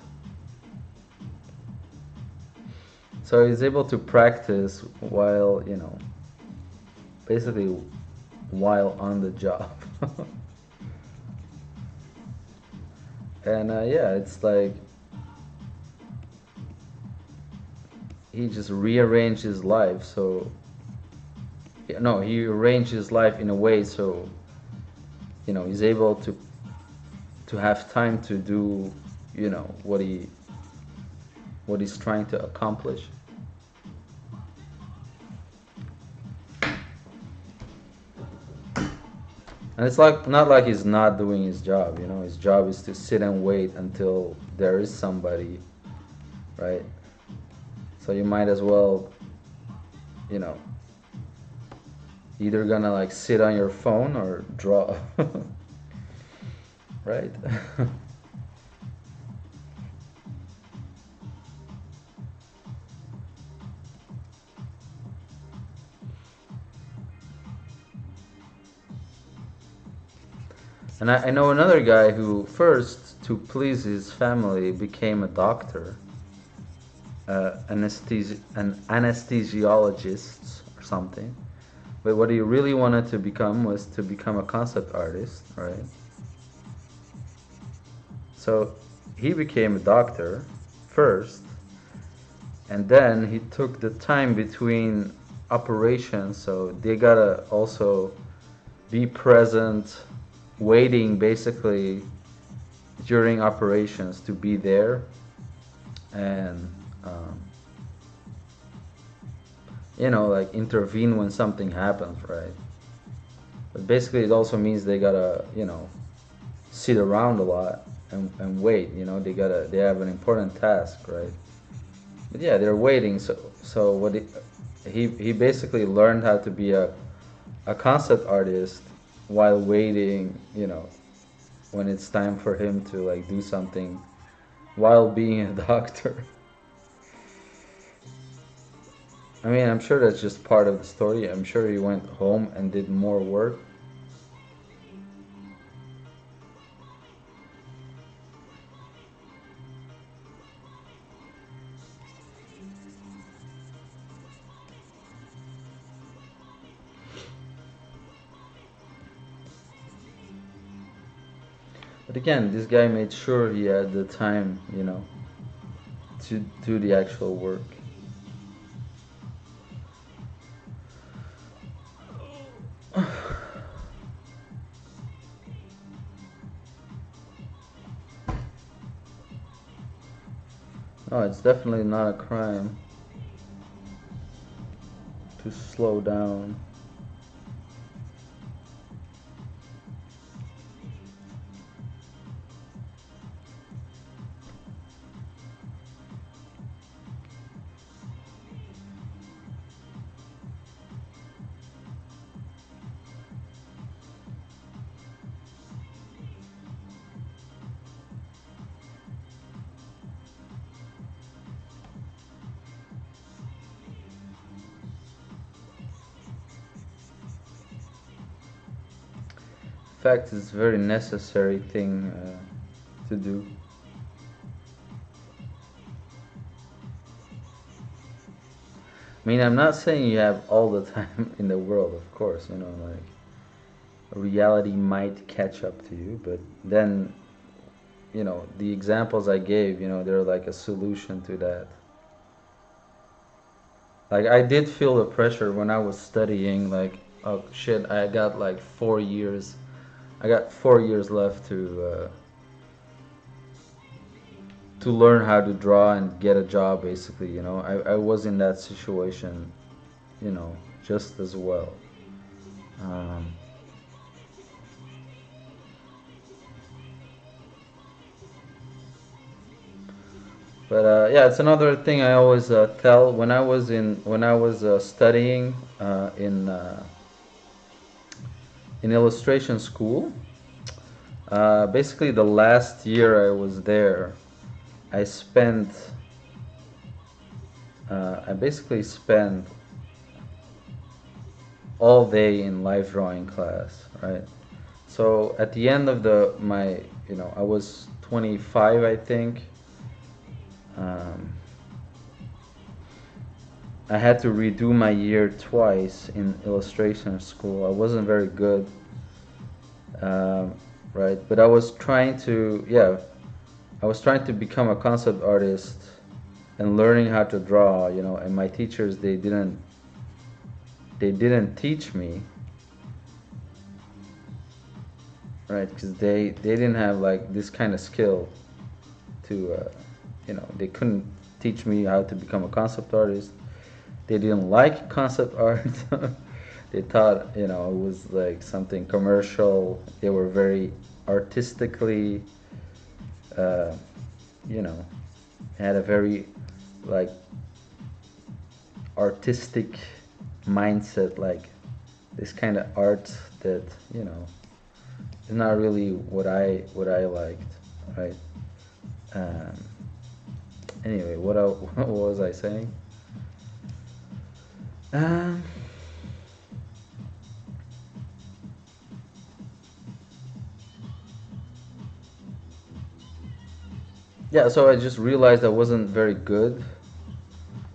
So he's able to practice while you know basically while on the job. And yeah, it's like he just rearranged his life. So no, he arranged his life in a way so you know he's able to have time to do you know what he's trying to accomplish. And it's like not like he's not doing his job. You know, his job is to sit and wait until there is somebody, right? So you might as well, you know, either gonna like sit on your phone or draw, right? And I know another guy who first, to please his family, became a doctor, an anesthesiologist or something. But what he really wanted to become was to become a concept artist, right? So he became a doctor first, and then he took the time between operations, so they gotta also be present, waiting basically during operations to be there and um, you know like intervene when something happens, right? But basically it also means they gotta you know sit around a lot and wait. You know, they have an important task, right? But yeah, they're waiting. So what he basically learned how to be a concept artist while waiting, you know, when it's time for him to like do something while being a doctor. I mean, I'm sure that's just part of the story. I'm sure he went home and did more work. But again, this guy made sure he had the time, you know, to do the actual work. No, it's definitely not a crime to slow down. In fact, it's a very necessary thing to do. I mean, I'm not saying you have all the time in the world, of course, you know, like reality might catch up to you, but then, you know, the examples I gave, you know, they're like a solution to that. Like, I did feel the pressure when I was studying, like, oh shit, I got like 4 years. I got 4 years left to learn how to draw and get a job, basically, you know. I was in that situation, you know, just as well. Um, but yeah, it's another thing I always tell when I was studying in illustration school. Basically, the last year I was there, I spent I basically spent all day in life drawing class, right? So at the end of the my, you know, I was 25, I think. Um, I had to redo my year twice in illustration school. I wasn't very good, um, right? But I was trying to, yeah, I was trying to become a concept artist and learning how to draw, you know. And my teachers, they didn't teach me, right? Because they didn't have like this kind of skill to, you know, they couldn't teach me how to become a concept artist. They didn't like concept art. They thought, you know, it was like something commercial. They were very artistically, uh, you know, had a very like artistic mindset, like this kind of art that, you know, is not really what I liked, right? Um, anyway, what was I saying? Um, yeah, so I just realized I wasn't very good.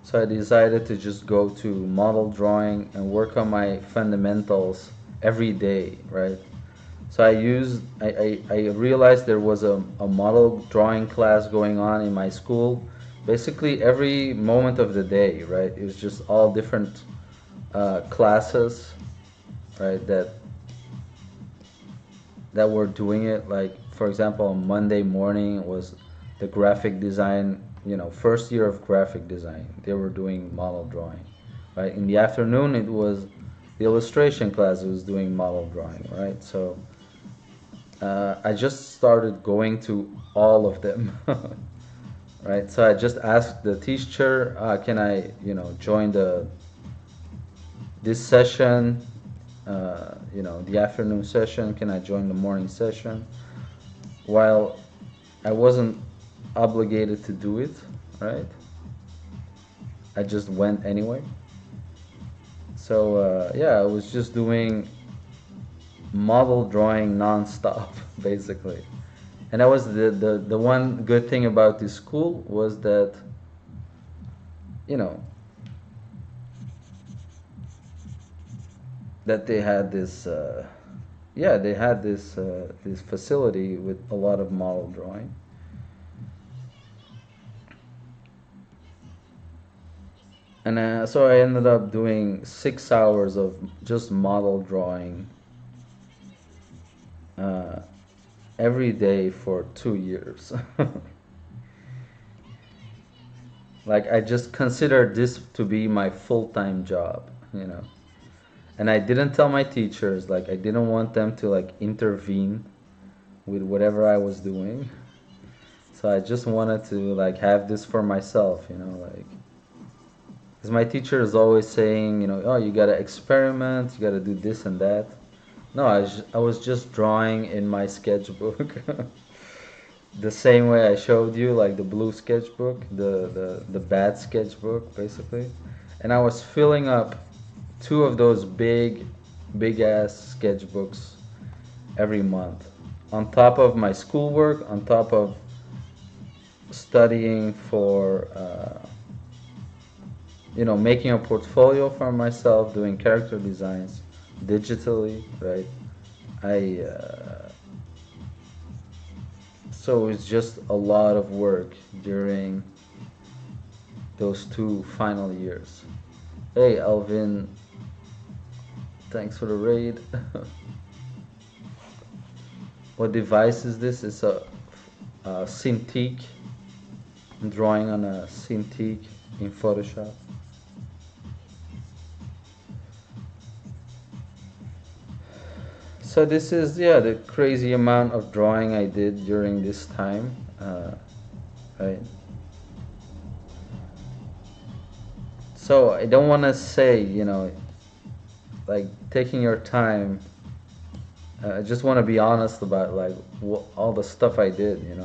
So I decided to just go to model drawing and work on my fundamentals every day, right? So I realized there was a model drawing class going on in my school basically every moment of the day, right? It was just all different classes, right, that were doing it. Like, for example, on Monday morning was the graphic design, you know, first year of graphic design. They were doing model drawing, right? In the afternoon, it was the illustration class who was doing model drawing, right? So I just started going to all of them, right? So I just asked the teacher, can I, you know, join the this session? the afternoon session? Can I join the morning session? While I wasn't obligated to do it, right? I just went anyway. So yeah, I was just doing model drawing nonstop, basically. And that was the one good thing about this school was that, you know, that they had this, yeah, they had this facility with a lot of model drawing. And so I ended up doing 6 hours of just model drawing uh, every day for 2 years. Like I just considered this to be my full-time job. And I didn't tell my teachers, like I didn't want them to like intervene with whatever I was doing. So I just wanted to like have this for myself, like because my teacher is always saying, oh, you gotta experiment, you gotta do this and that. No, I was just drawing in my sketchbook. The same way I showed you, like the blue sketchbook, the bad sketchbook, basically. And I was filling up two of those big ass sketchbooks every month. On top of my schoolwork, on top of studying for, making a portfolio for myself, doing character designs digitally, right? I, so it's just a lot of work during those 2 final years. Hey, Alvin, thanks for the raid. What device is this? It's a Cintiq. I'm drawing on a Cintiq in Photoshop. So this is, yeah, the crazy amount of drawing I did during this time, right? So I don't want to say, like taking your time. I just want to be honest about like all the stuff I did.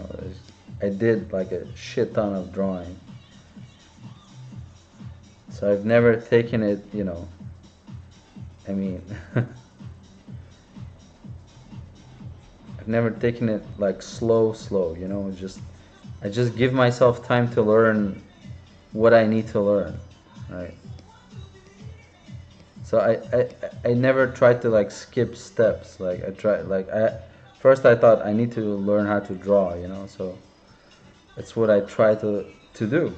I did like a shit ton of drawing. So I've never taken it. I mean, I've never taken it like slow. I just give myself time to learn what I need to learn, right? So I never tried to like skip steps. Like I tried like I first I thought I need to learn how to draw. So that's what I try to do.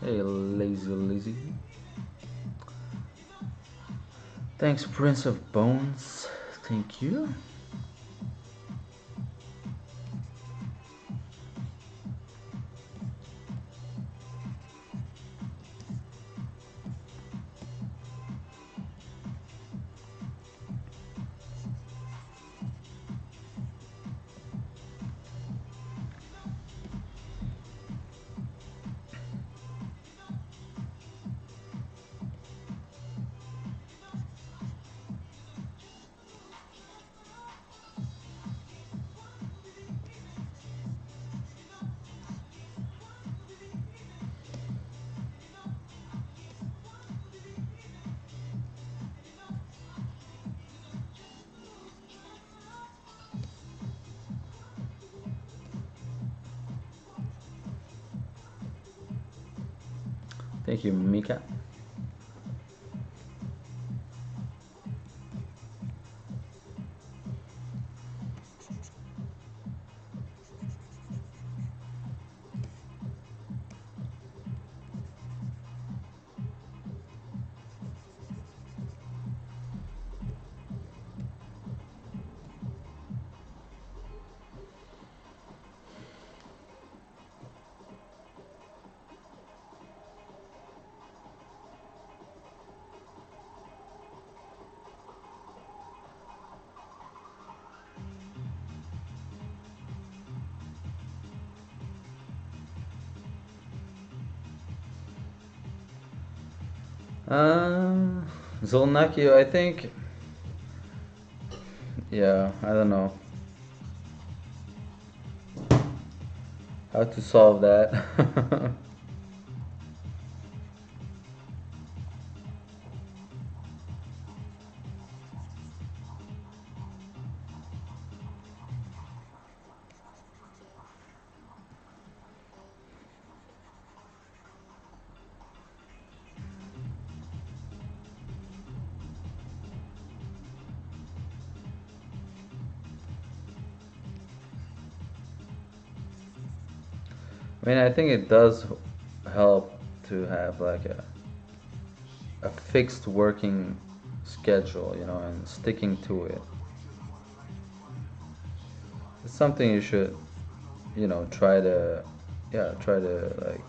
Hey, lazy. Thanks, Prince of Bones. Thank you. Thank you, Mika. Um, Zolnakio, I think. Yeah, I don't know how to solve that. I mean, I think it does help to have like a fixed working schedule, and sticking to it. It's something you should, try to, yeah, try to like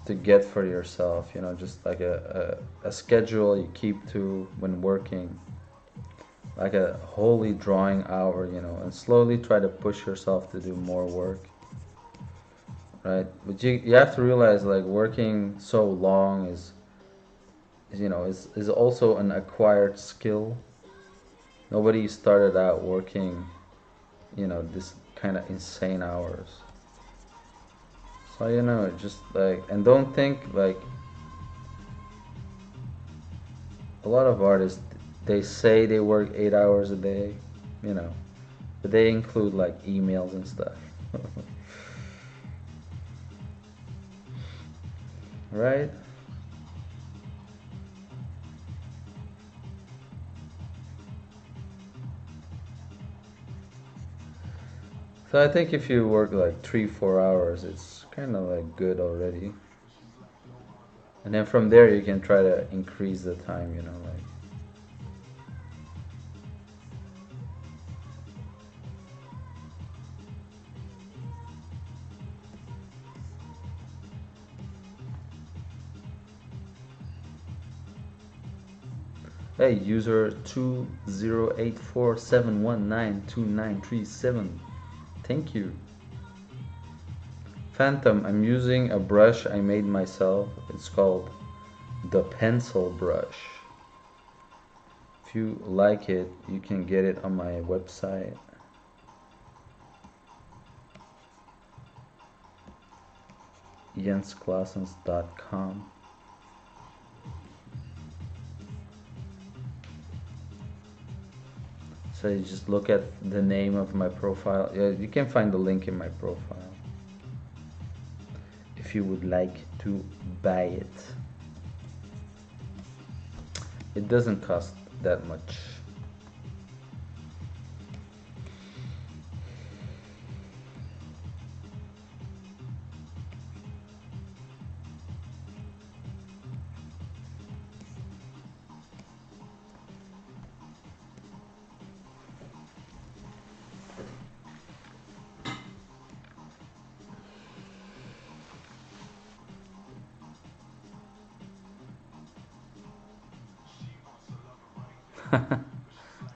to get for yourself, just like a schedule you keep to when working, like a holy drawing hour, and slowly try to push yourself to do more work, right? But you have to realize like working so long is also an acquired skill. Nobody started out working, this kind of insane hours. So just like, and don't think like a lot of artists, they say they work 8 hours a day, you know, but they include like emails and stuff, right? So I think if you work like 3 4 hours, it's kind of like good already, and then from there you can try to increase the time, like. Hey, user 2084719293 Thank you. Phantom, I'm using a brush I made myself. It's called the pencil brush. If you like it, you can get it on my website. jensklassens.com. So you just look at the name of my profile. Yeah, you can find the link in my profile if you would like to buy it. It doesn't cost that much.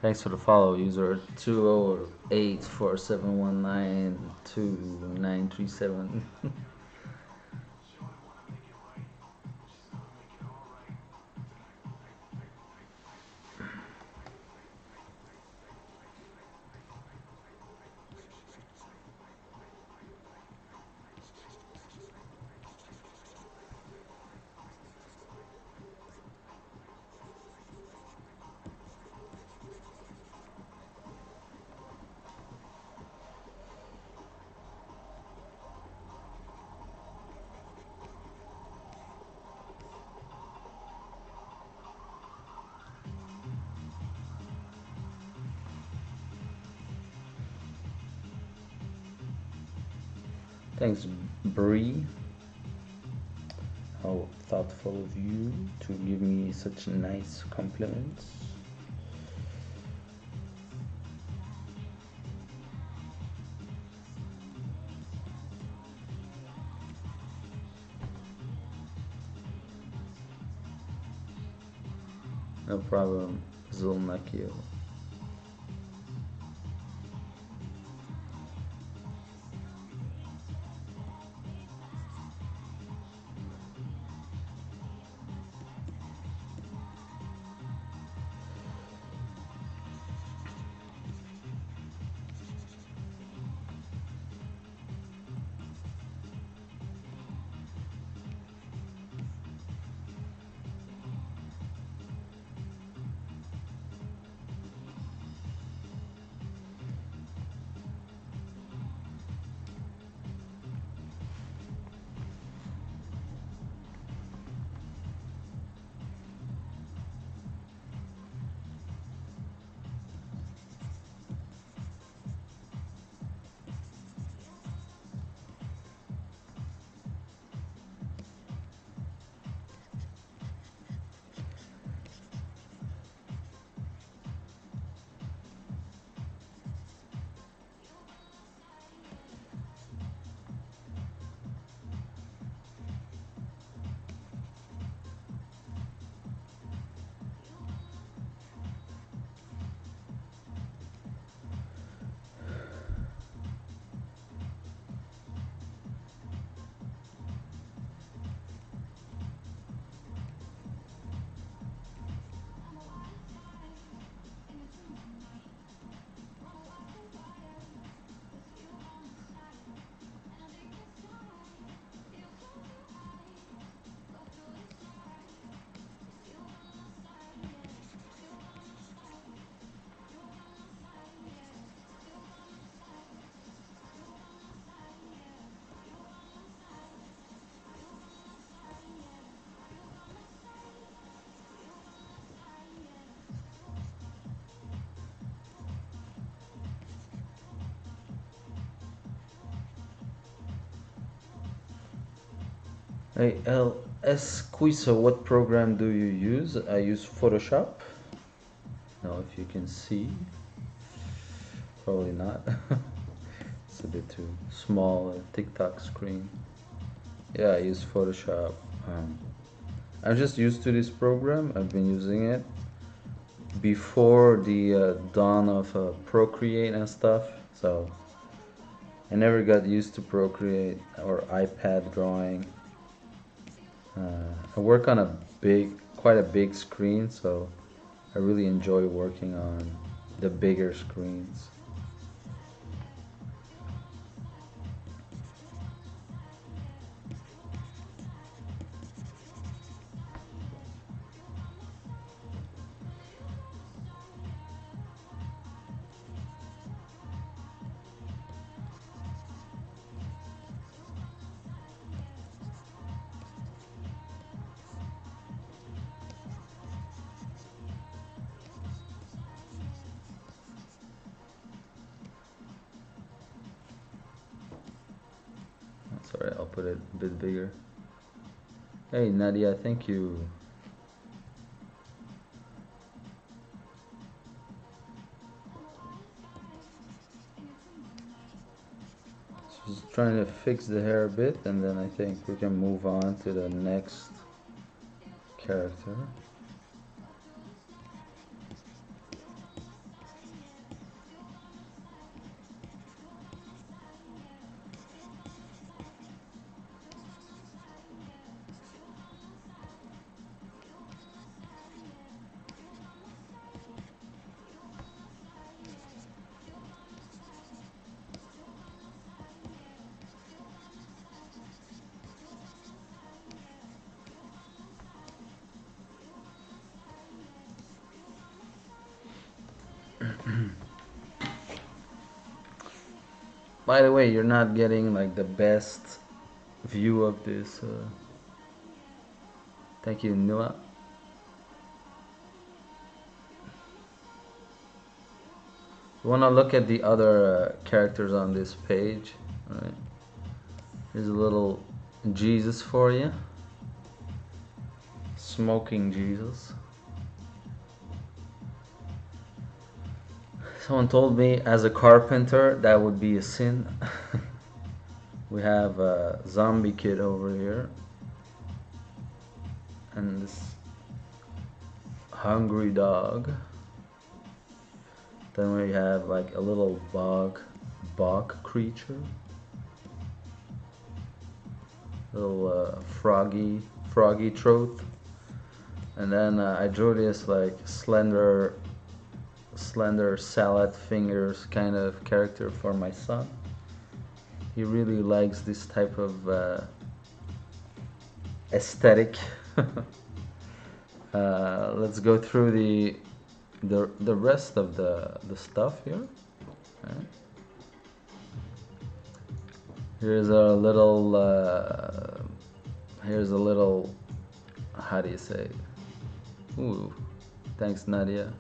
Thanks for the follow, user 20847192937. Thanks, Bree. How thoughtful of you to give me such nice compliments. No problem, Zulmakio. Hey, LS Quiso, what program do you use? I use Photoshop. Now, if you can see, probably not. It's a bit too small, a TikTok screen. Yeah, I use Photoshop. Um, I'm just used to this program. I've been using it before the dawn of Procreate and stuff. So I never got used to Procreate or iPad drawing. I work on a quite a big screen, so I really enjoy working on the bigger screens. Sorry, I'll put it a bit bigger. Hey Nadia, thank you. Just trying to fix the hair a bit, and then I think we can move on to the next character. By the way, you're not getting like the best view of this. Thank you, Nua. You want to look at the other characters on this page. All right. Here's a little Jesus for you. Smoking Jesus. Someone told me as a carpenter that would be a sin. We have a zombie kid over here. And this hungry dog. Then we have like a little bog creature. Little froggy throat. And then I drew this like slender salad fingers kind of character for my son. He really likes this type of aesthetic. Let's go through the rest of the stuff here. Right. Here's a little how do you say? Ooh, thanks Nadia.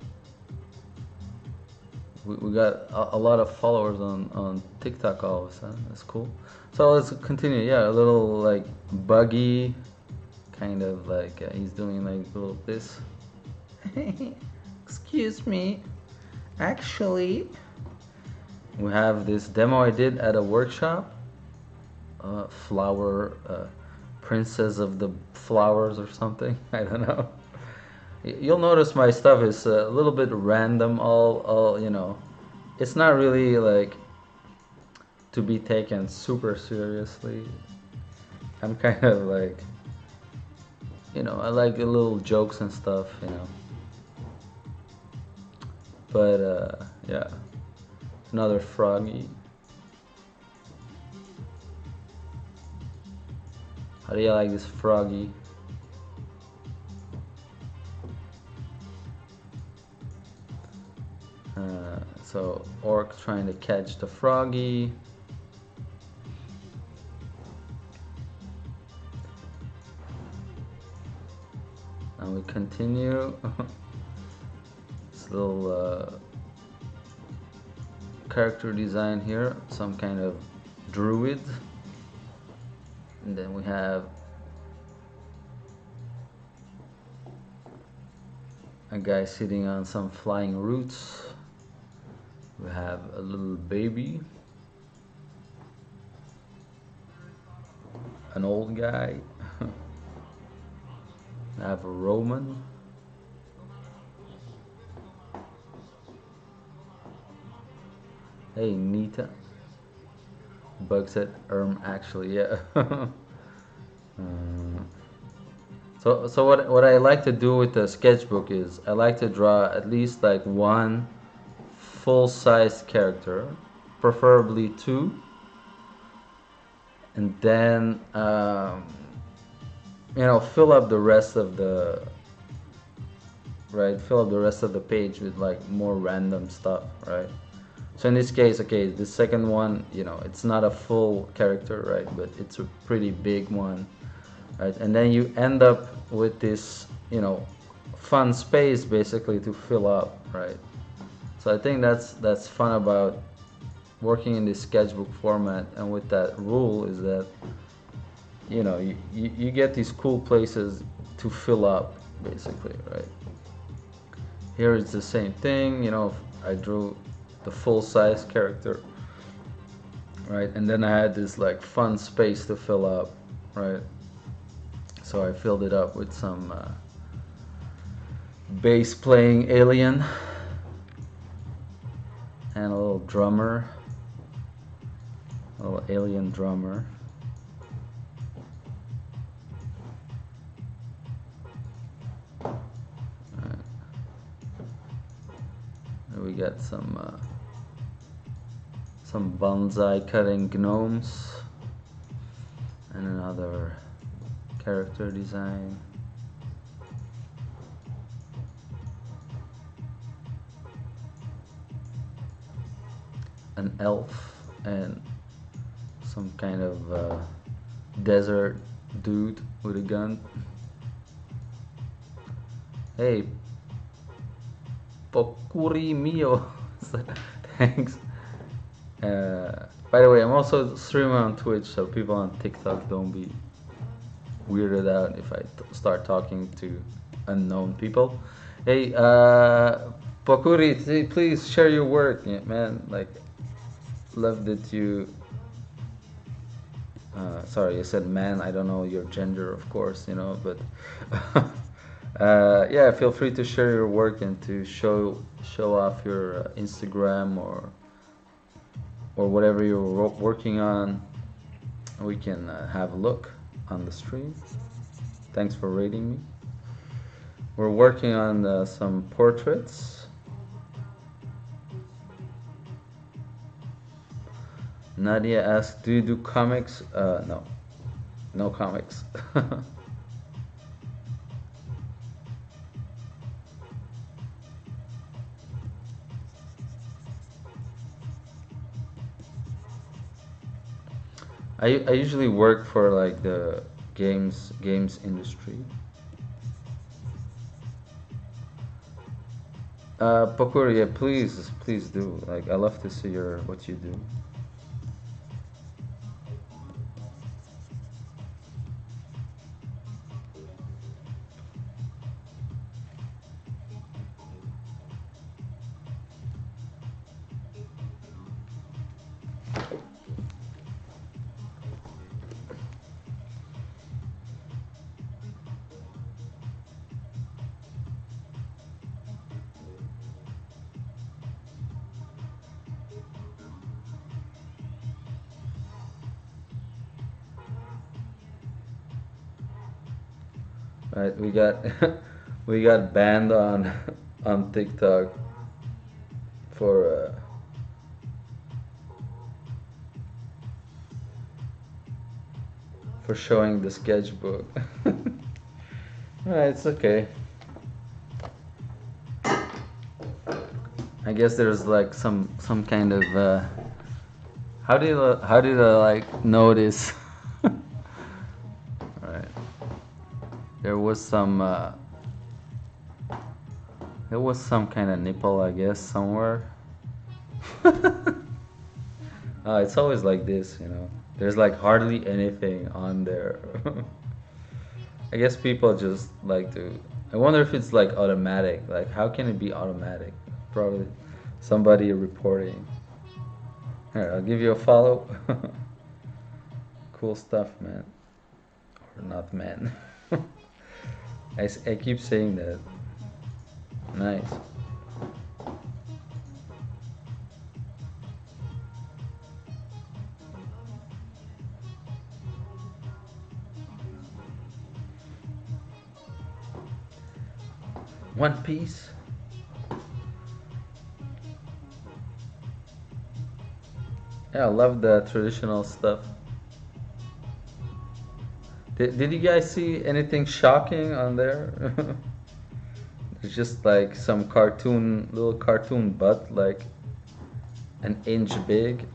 We got a lot of followers on TikTok all of a sudden. That's cool. So let's continue. Yeah, a little like buggy, kind of like he's doing like a little this. Excuse me. Actually, we have this demo I did at a workshop. Flower, princess of the flowers or something. I don't know. You'll notice my stuff is a little bit random. All you know, it's not really like to be taken super seriously. I'm kind of like, I like the little jokes and stuff, But yeah, another froggy. How do you like this froggy? So orc trying to catch the froggy. And we continue. This little character design here, some kind of druid. And then we have a guy sitting on some flying roots. We have a little baby, an old guy. I have a Roman. Hey, Nita. Bug said, actually, yeah. So what I like to do with the sketchbook is I like to draw at least like one full-size character, preferably two, and then fill up the rest of the page with like more random stuff, right? So in this case, okay, the second one, it's not a full character, right, but it's a pretty big one, right? And then you end up with this, fun space basically to fill up, right? So I think that's fun about working in this sketchbook format, and with that rule is that you get these cool places to fill up basically, right? Here it's the same thing, I drew the full-size character, right, and then I had this like fun space to fill up, right? So I filled it up with some bass playing alien and a little drummer, a little alien drummer. Right. And we got some bonsai cutting gnomes and another character design. an elf and some kind of desert dude with a gun. Hey, Pokuri mio. Thanks. By the way, I'm also streaming on Twitch, so people on TikTok don't be weirded out if I start talking to unknown people. Hey, Pokuri, please share your work, yeah, man. Like, love that you. Sorry, I said man. I don't know your gender, of course, you know, but yeah, feel free to share your work and to show off your Instagram or whatever you're working on. We can have a look on the stream. Thanks for rating me. We're working on some portraits. Nadia asked, "Do you do comics?" No, no comics. I usually work for like the games industry. Pokur, yeah, please do. Like, I love to see your what you do. Right, we got we got banned on on TikTok for showing the sketchbook. Alright, it's okay. I guess there's like some kind of how did I like notice? Alright, there was some there was some kind of nipple, I guess, somewhere. It's always like this, you know. There's like hardly anything on there. I guess people just like to. I wonder if it's like automatic. Like, how can it be automatic? Probably somebody reporting. Here, I'll give you a follow. Cool stuff, man. Or not, man. I keep saying that. Nice. One Piece. Yeah, I love the traditional stuff. Did you guys see anything shocking on there? It's just like some little cartoon butt, like an inch big.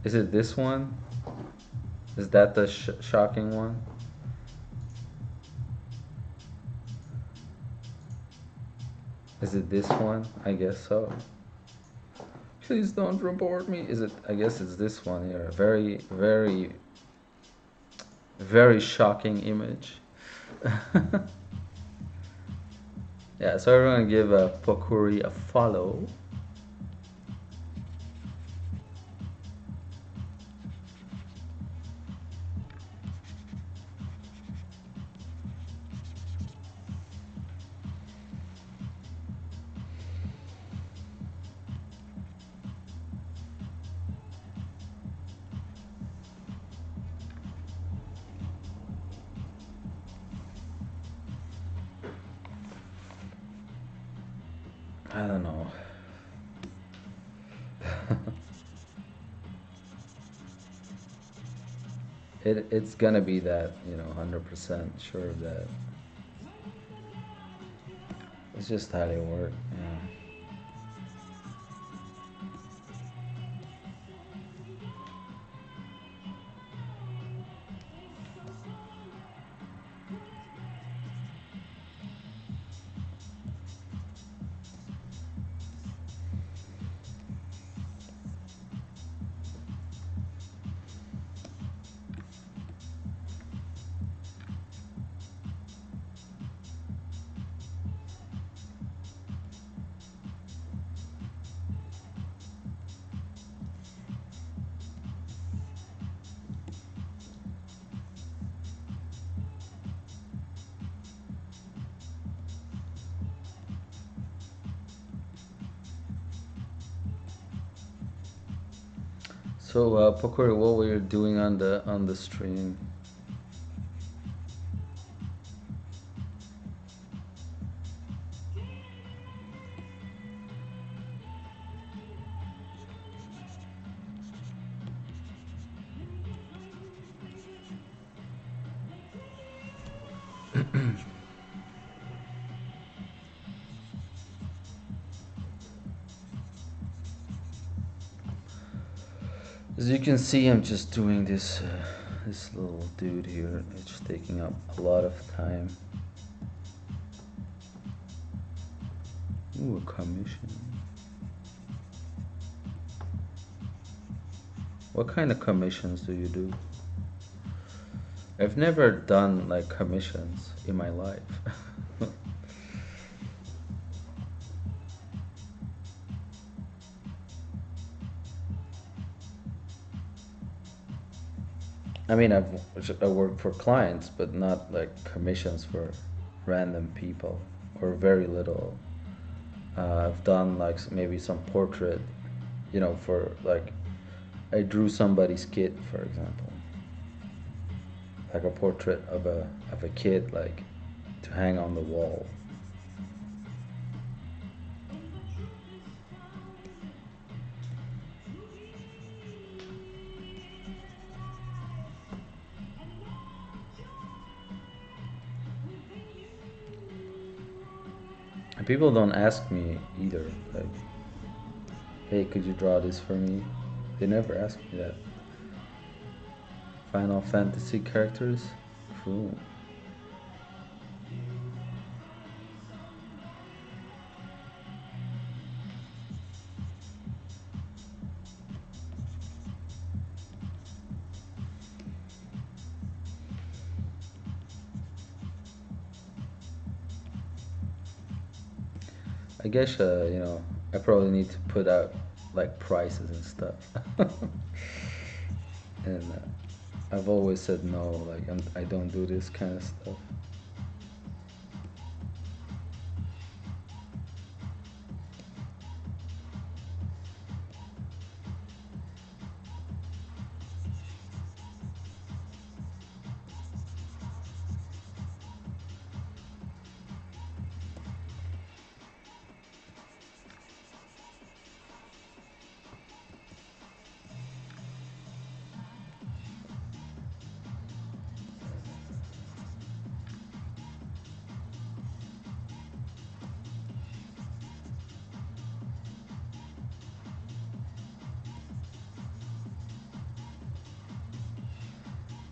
Is it this one? Is that the shocking one? Is it this one? I guess so. Please don't report me. Is it? I guess it's this one here. Very shocking image. Yeah, so we're gonna give Pokuri a follow. I don't know. It's gonna be that, 100% sure of that. It's just how they work. Yeah. So, Pokori, what were you doing on the stream? As you can see, I'm just doing this little dude here. It's just taking up a lot of time. Ooh, a commission. What kind of commissions do you do? I've never done like commissions in my life. I mean, I work for clients, but not like commissions for random people or very little. I've done like maybe some portrait, for like I drew somebody's kid, for example, like a portrait of a kid, like to hang on the wall. And people don't ask me either, like, hey, could you draw this for me? They never ask me that. Final Fantasy characters? Cool. I guess, I probably need to put out like prices and stuff. And I've always said no, like I don't do this kind of stuff.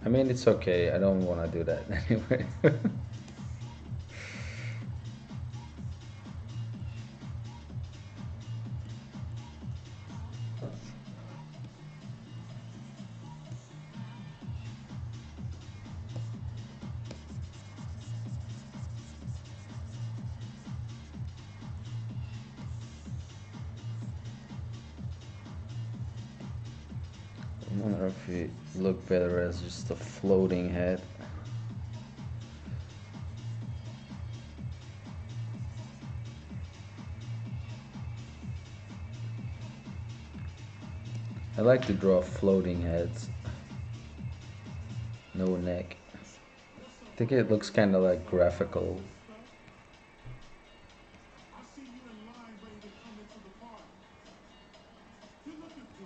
I mean, it's okay. I don't want to do that anyway. I wonder if it look better as just a floating head. I like to draw floating heads. No neck. I think it looks kind of like graphical.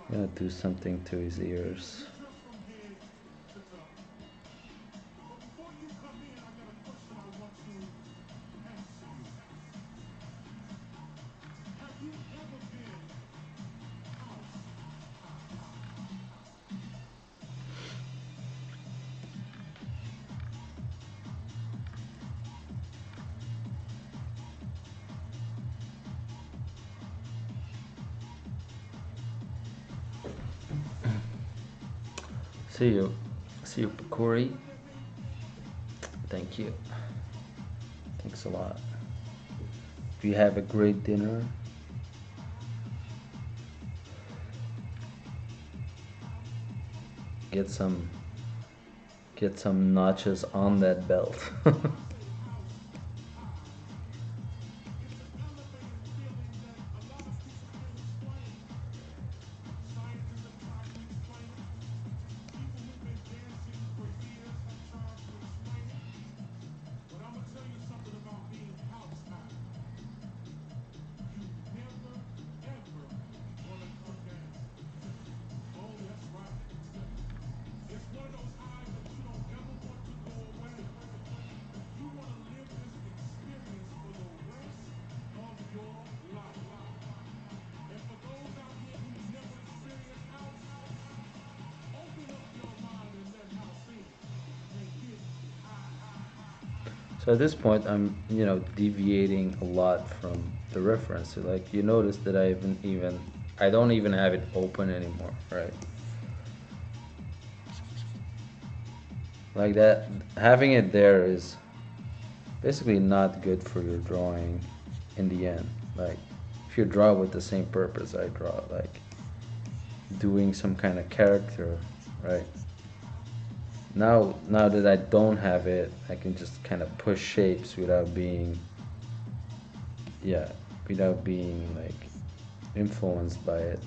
I'm gonna do something to his ears. See you. See you, Corey. Thank you. Thanks a lot. If you have a great dinner, get some get some notches on that belt. So at this point, I'm, deviating a lot from the reference. So, like, you notice that I don't even have it open anymore, right? Like that, having it there is basically not good for your drawing in the end. Like, if you draw with the same purpose I draw, like doing some kind of character, right? Now that I don't have it, I can just kind of push shapes yeah, without being like influenced by it.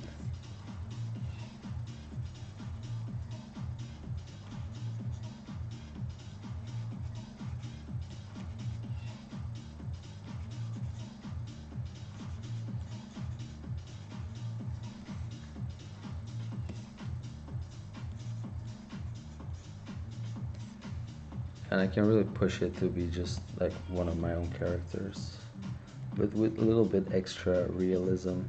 And I can really push it to be just like one of my own characters, but with a little bit extra realism.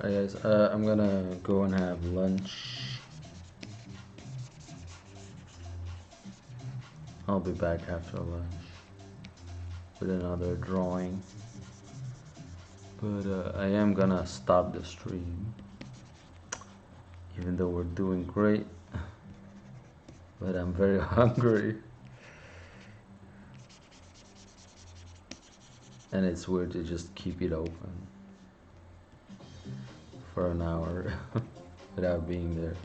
Alright guys, I'm gonna go and have lunch. I'll be back after lunch with another drawing. But I am gonna stop the stream, even though we're doing great. But I'm very hungry. And it's weird to just keep it open for an hour without being there.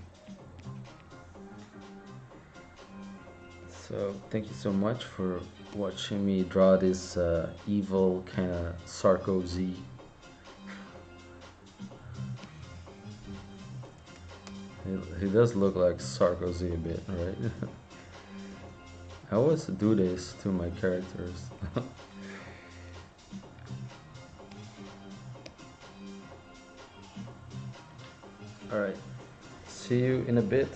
So thank you so much for watching me draw this evil kind of Sarkozy. He does look like Sarkozy a bit, right? I always do this to my characters. Alright, see you in a bit.